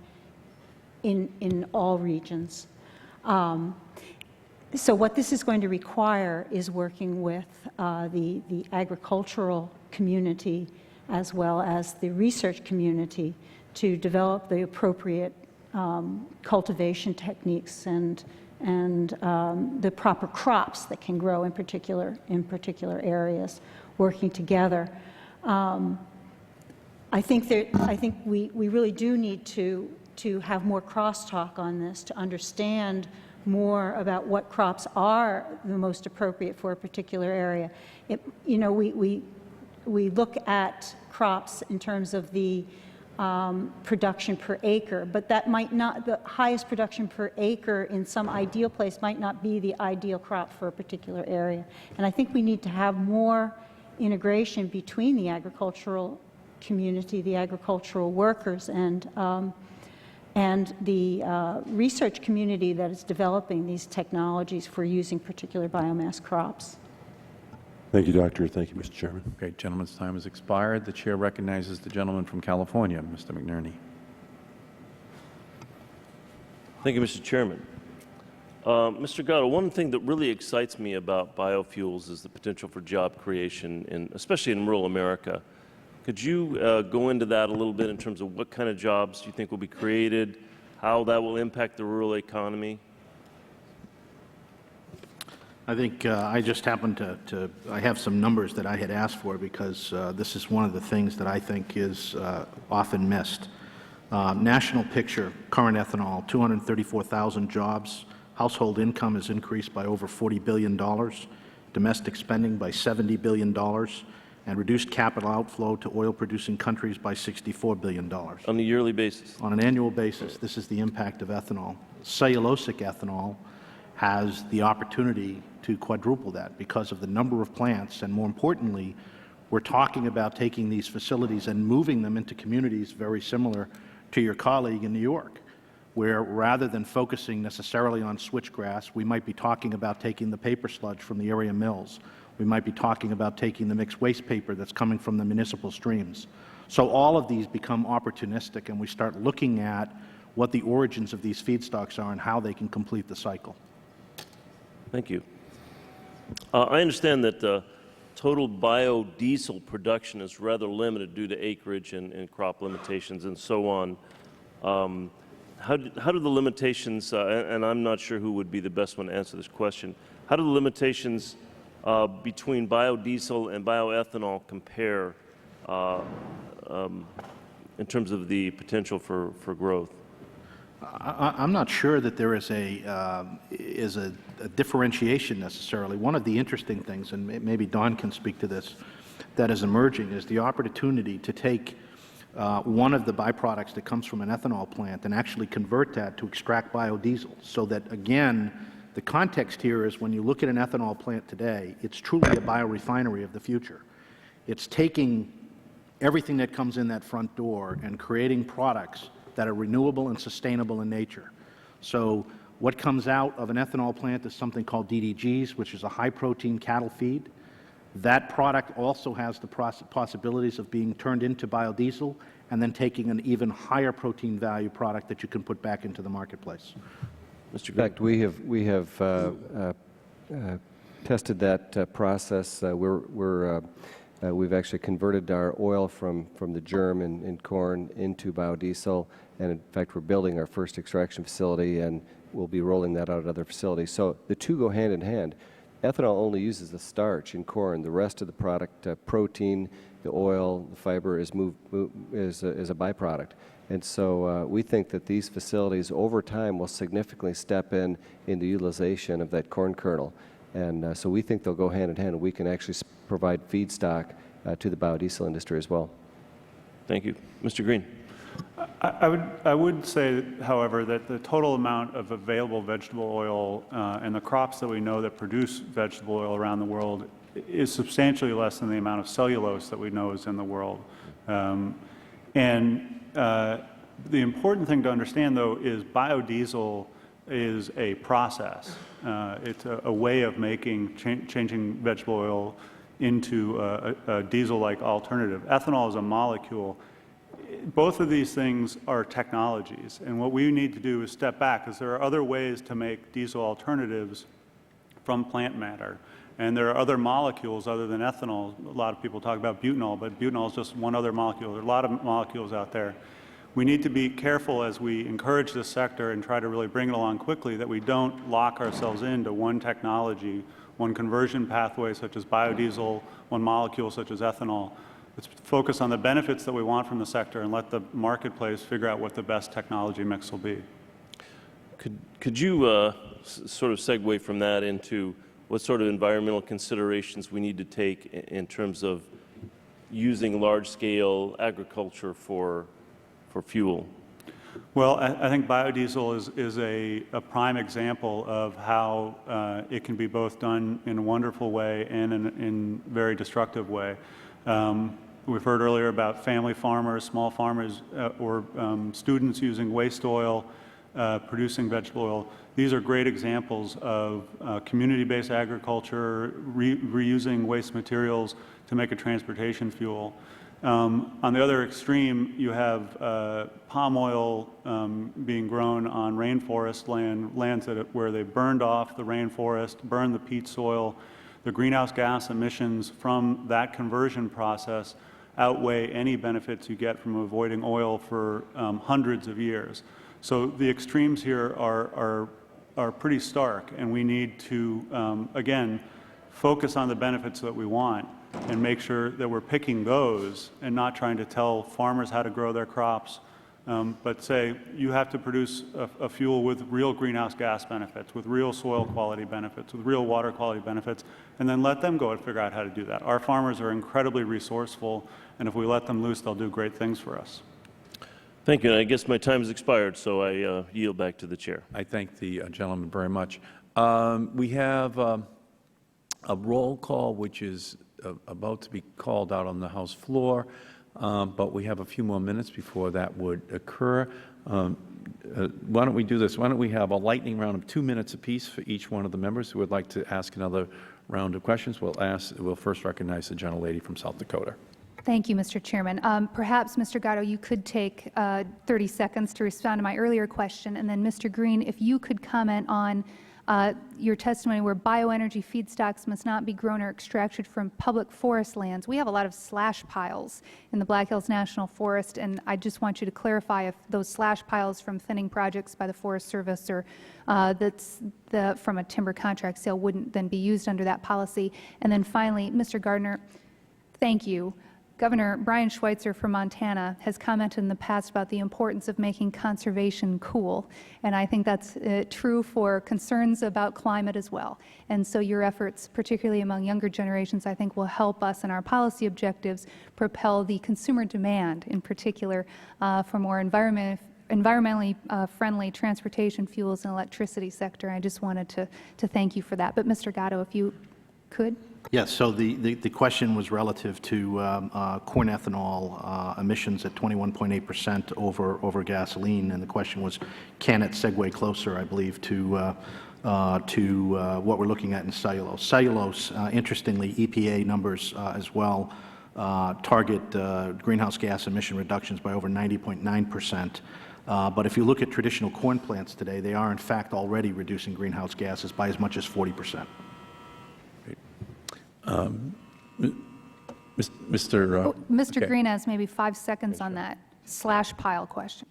in all regions. So what this is going to require is working with the agricultural community as well as the research community to develop the appropriate cultivation techniques and the proper crops that can grow in particular areas, working together. I think we really do need to have more crosstalk on this, to understand more about what crops are the most appropriate for a particular area. We look at crops in terms of the production per acre, but that might not, the highest production per acre in some ideal place might not be the ideal crop for a particular area. And I think we need to have more integration between the agricultural community, the agricultural workers, and the research community that is developing these technologies for using particular biomass crops. Thank you, Doctor. Thank you, Mr. Chairman. Okay, gentleman's time has expired. The chair recognizes the gentleman from California, Mr. McNerney. Thank you, Mr. Chairman. Mr. Gatto, one thing that really excites me about biofuels is the potential for job creation, especially in rural America. Could you go into that a little bit in terms of what kind of jobs you think will be created, how that will impact the rural economy? I think I just happened I have some numbers that I had asked for because this is one of the things that I think is often missed. National picture, current ethanol, 234,000 jobs. Household income has increased by over $40 billion, domestic spending by $70 billion, and reduced capital outflow to oil-producing countries by $64 billion. On a yearly basis? On an annual basis, this is the impact of ethanol. Cellulosic ethanol has the opportunity to quadruple that because of the number of plants, and more importantly, we're talking about taking these facilities and moving them into communities very similar to your colleague in New York, where rather than focusing necessarily on switchgrass, we might be talking about taking the paper sludge from the area mills. We might be talking about taking the mixed waste paper that's coming from the municipal streams. So all of these become opportunistic, and we start looking at what the origins of these feedstocks are and how they can complete the cycle. Thank you. I understand that total biodiesel production is rather limited due to acreage and crop limitations and so on. How do the limitations, and I'm not sure who would be the best one to answer this question, how do the limitations between biodiesel and bioethanol compare in terms of the potential for growth? I'm not sure that there is a differentiation necessarily. One of the interesting things, and maybe Don can speak to this, that is emerging is the opportunity to take one of the byproducts that comes from an ethanol plant and actually convert that to extract biodiesel, so that, again, the context here is when you look at an ethanol plant today, it's truly a biorefinery of the future. It's taking everything that comes in that front door and creating products that are renewable and sustainable in nature. So what comes out of an ethanol plant is something called DDGs, which is a high-protein cattle feed. That product also has the possibilities of being turned into biodiesel and then taking an even higher protein value product that you can put back into the marketplace. Mr. In fact, we have tested that process. We've actually converted our oil from the germ in corn into biodiesel, and in fact we're building our first extraction facility, and we'll be rolling that out at other facilities. So the two go hand in hand. Ethanol only uses the starch in corn. The rest of the product, protein, the oil, the fiber, is a byproduct. And so we think that these facilities over time will significantly step in the utilization of that corn kernel. And so we think they'll go hand in hand, and we can actually provide feedstock to the biodiesel industry as well. Thank you. Mr. Green. I would say, however, that the total amount of available vegetable oil and the crops that we know that produce vegetable oil around the world is substantially less than the amount of cellulose that we know is in the world. The important thing to understand, though, is biodiesel is a process. It's a way of making, changing vegetable oil into a diesel-like alternative. Ethanol is a molecule. Both of these things are technologies, and what we need to do is step back, because there are other ways to make diesel alternatives from plant matter. And there are other molecules other than ethanol. A lot of people talk about butanol, but butanol is just one other molecule. There are a lot of molecules out there. We need to be careful as we encourage this sector and try to really bring it along quickly that we don't lock ourselves into one technology, one conversion pathway such as biodiesel, one molecule such as ethanol. Let's focus on the benefits that we want from the sector and let the marketplace figure out what the best technology mix will be. Could you sort of segue from that into what sort of environmental considerations we need to take in terms of using large-scale agriculture for fuel? Well, I think biodiesel is a prime example of how it can be both done in a wonderful way and in a very destructive way. We've heard earlier about family farmers, small farmers, or students using waste oil, producing vegetable oil. These are great examples of community-based agriculture, reusing waste materials to make a transportation fuel. On the other extreme, you have palm oil being grown on rainforest lands where they burned off the rainforest, burned the peat soil. The greenhouse gas emissions from that conversion process outweigh any benefits you get from avoiding oil for hundreds of years. So the extremes here are pretty stark, and we need to, again, focus on the benefits that we want and make sure that we're picking those and not trying to tell farmers how to grow their crops, but say you have to produce a fuel with real greenhouse gas benefits, with real soil quality benefits, with real water quality benefits, and then let them go and figure out how to do that. Our farmers are incredibly resourceful, and if we let them loose, they'll do great things for us. Thank you. And I guess my time has expired, so I yield back to the chair. I thank the gentleman very much. We have a roll call which is about to be called out on the House floor, but we have a few more minutes before that would occur. Why don't we do this? Why don't we have a lightning round of 2 minutes apiece for each one of the members who would like to ask another round of questions. We'll first recognize the gentlelady from South Dakota. Thank you, Mr. Chairman. Perhaps, Mr. Gatto, you could take 30 seconds to respond to my earlier question, and then, Mr. Green, if you could comment on your testimony where bioenergy feedstocks must not be grown or extracted from public forest lands. We have a lot of slash piles in the Black Hills National Forest, and I just want you to clarify if those slash piles from thinning projects by the Forest Service or from a timber contract sale wouldn't then be used under that policy. And then finally, Mr. Gardner, thank you. Governor Brian Schweitzer from Montana has commented in the past about the importance of making conservation cool, and I think that's true for concerns about climate as well. And so your efforts, particularly among younger generations, I think will help us in our policy objectives propel the consumer demand, in particular, for more environmentally friendly transportation fuels and electricity sector. I just wanted to thank you for that. But Mr. Gatto, if you could. Yes, so the question was relative to corn ethanol emissions at 21.8% over gasoline, and the question was, can it segue closer, I believe, to what we're looking at in cellulose. Cellulose, interestingly, EPA numbers as well target greenhouse gas emission reductions by over 90.9%. But if you look at traditional corn plants today, they are in fact already reducing greenhouse gases by as much as 40%. Mr. Okay. Green has maybe 5 seconds on that slash pile question.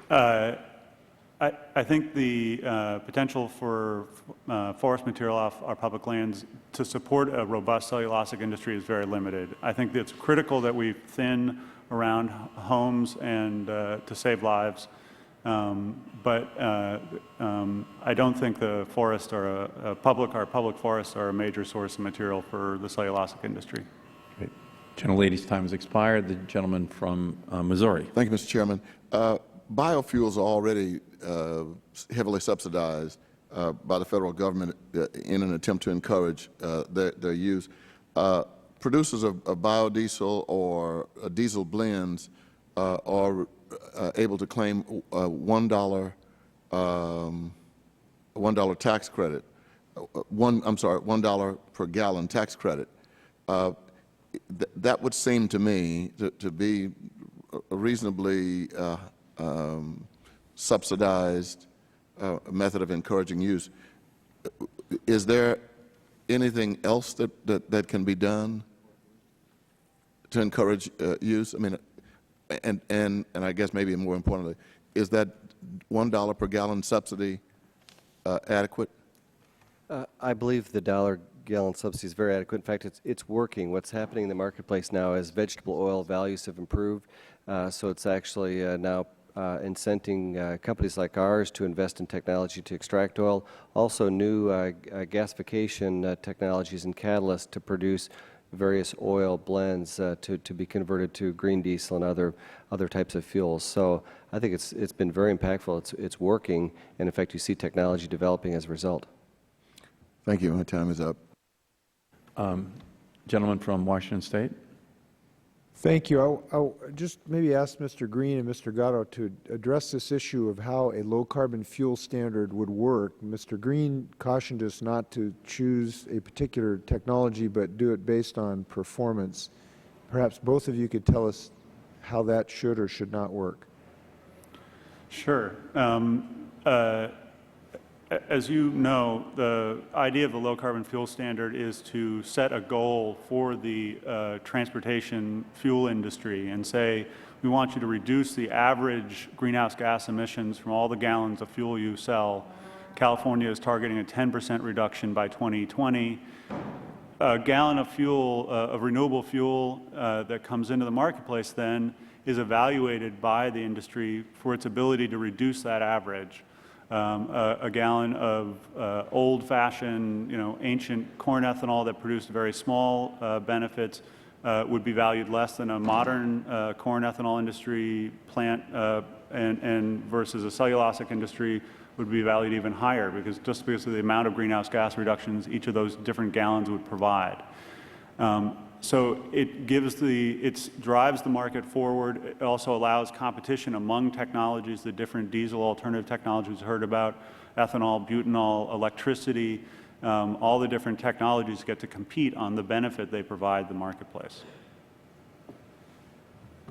I think the potential for forest material off our public lands to support a robust cellulosic industry is very limited. I think it's critical that we thin around homes and to save lives. But I don't think the forest or our public forests are a major source of material for the cellulosic industry. Great. Gentlelady's time has expired. The gentleman from Missouri. Thank you, Mr. Chairman. Biofuels are already heavily subsidized by the federal government in an attempt to encourage their use. Producers of biodiesel or diesel blends are able to claim $1 tax credit. $1 per gallon tax credit. That would seem to me to be a reasonably subsidized method of encouraging use. Is there anything else that can be done to encourage use? I mean, and I guess maybe more importantly, is that $1 per gallon subsidy adequate? I believe the $1-gallon subsidy is very adequate. In fact, it's working. What's happening in the marketplace now is vegetable oil values have improved, so it's actually now incenting companies like ours to invest in technology to extract oil, also new gasification technologies and catalysts to produce various oil blends to be converted to green diesel and other types of fuels. So I think it's been very impactful. It's working, and in fact, you see technology developing as a result. Thank you. My time is up. Gentleman from Washington State. Thank you. I'll just maybe ask Mr. Green and Mr. Gatto to address this issue of how a low-carbon fuel standard would work. Mr. Green cautioned us not to choose a particular technology, but do it based on performance. Perhaps both of you could tell us how that should or should not work. Sure. As you know, the idea of the low-carbon fuel standard is to set a goal for the transportation fuel industry and say, we want you to reduce the average greenhouse gas emissions from all the gallons of fuel you sell. California is targeting a 10% reduction by 2020. A gallon of fuel, of renewable fuel that comes into the marketplace then is evaluated by the industry for its ability to reduce that average. A gallon of old-fashioned, ancient corn ethanol that produced very small benefits would be valued less than a modern corn ethanol industry plant, and versus a cellulosic industry would be valued even higher because of the amount of greenhouse gas reductions each of those different gallons would provide. So it drives the market forward. It also allows competition among technologies, the different diesel alternative technologies heard about, ethanol, butanol, electricity, all the different technologies get to compete on the benefit they provide the marketplace.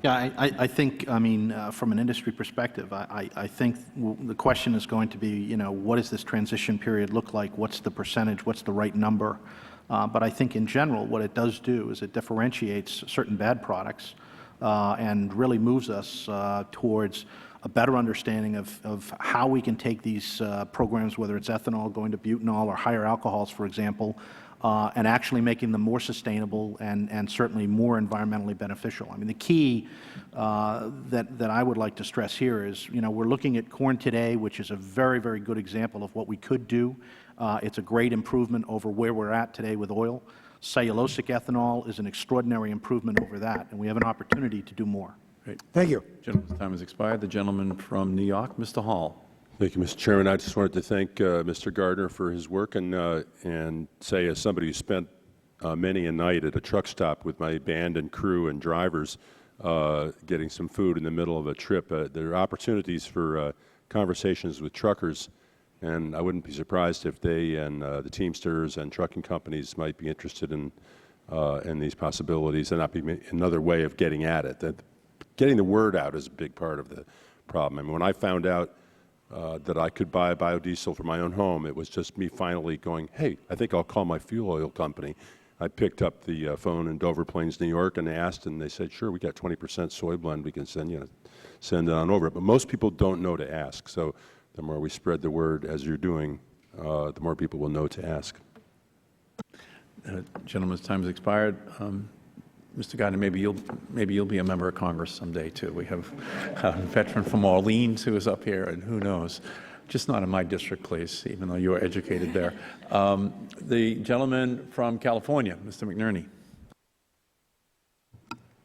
Yeah, I think, from an industry perspective, I think the question is going to be, what does this transition period look like? What's the percentage? What's the right number? But I think in general, what it does do is it differentiates certain bad products and really moves us towards a better understanding of how we can take these programs, whether it's ethanol going to butanol or higher alcohols, for example, and actually making them more sustainable and certainly more environmentally beneficial. The key that I would like to stress here is, we're looking at corn today, which is a very, very good example of what we could do. It's a great improvement over where we're at today with oil. Cellulosic ethanol is an extraordinary improvement over that, and we have an opportunity to do more. Great. Thank you. Gentleman's time has expired. The gentleman from New York, Mr. Hall. Thank you, Mr. Chairman. I just wanted to thank Mr. Gardner for his work and say, as somebody who spent many a night at a truck stop with my band and crew and drivers getting some food in the middle of a trip, there are opportunities for conversations with truckers. And I wouldn't be surprised if they and the Teamsters and trucking companies might be interested in these possibilities, and that be another way of getting at it. That getting the word out is a big part of the problem. When I found out that I could buy biodiesel for my own home, it was just me finally going, hey, I think I'll call my fuel oil company. I picked up the phone in Dover Plains, New York, and asked, and they said, sure, we got 20% soy blend. We can send it on over. But most people don't know to ask. So the more we spread the word as you're doing, the more people will know to ask. Gentleman's time has expired. Mr. Gardner, maybe you'll be a member of Congress someday too. We have a veteran from Orleans who is up here, and who knows, just not in my district, please, even though you are educated there. The gentleman from California, Mr. McNerney.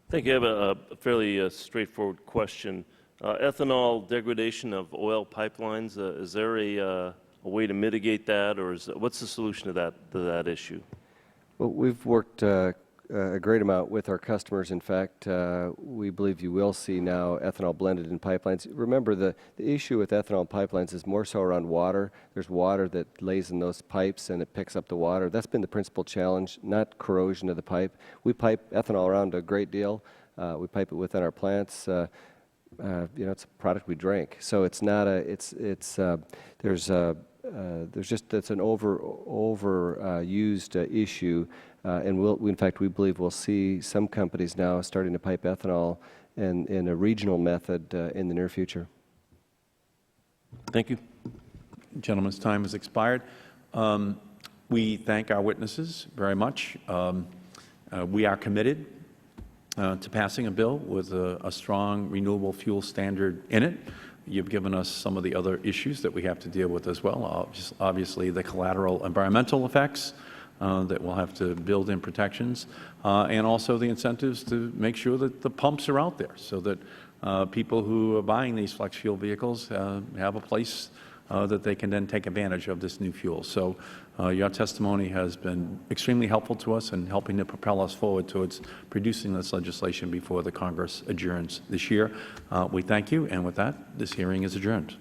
Thank you. I have a fairly straightforward question. Ethanol degradation of oil pipelines, is there a a way to mitigate that, or what's the solution to that issue? Well, we've worked a great amount with our customers. In fact, we believe you will see now ethanol blended in pipelines. Remember, the issue with ethanol pipelines is more so around water. There's water that lays in those pipes and it picks up the water. That's been the principal challenge, not corrosion of the pipe. We pipe ethanol around a great deal. We pipe it within our plants. You know, it's a product we drink. So it's not a, there's just, it's an overused issue. And in fact, we believe we'll see some companies now starting to pipe ethanol in a regional method in the near future. Thank you. Gentleman's time has expired. We thank our witnesses very much. We are committed to passing a bill with a strong renewable fuel standard in it. You've given us some of the other issues that we have to deal with as well. Obviously, the collateral environmental effects that we'll have to build in protections, and also the incentives to make sure that the pumps are out there so that people who are buying these flex fuel vehicles have a place that they can then take advantage of this new fuel. So your testimony has been extremely helpful to us in helping to propel us forward towards producing this legislation before the Congress adjourns this year. We thank you, and with that, this hearing is adjourned.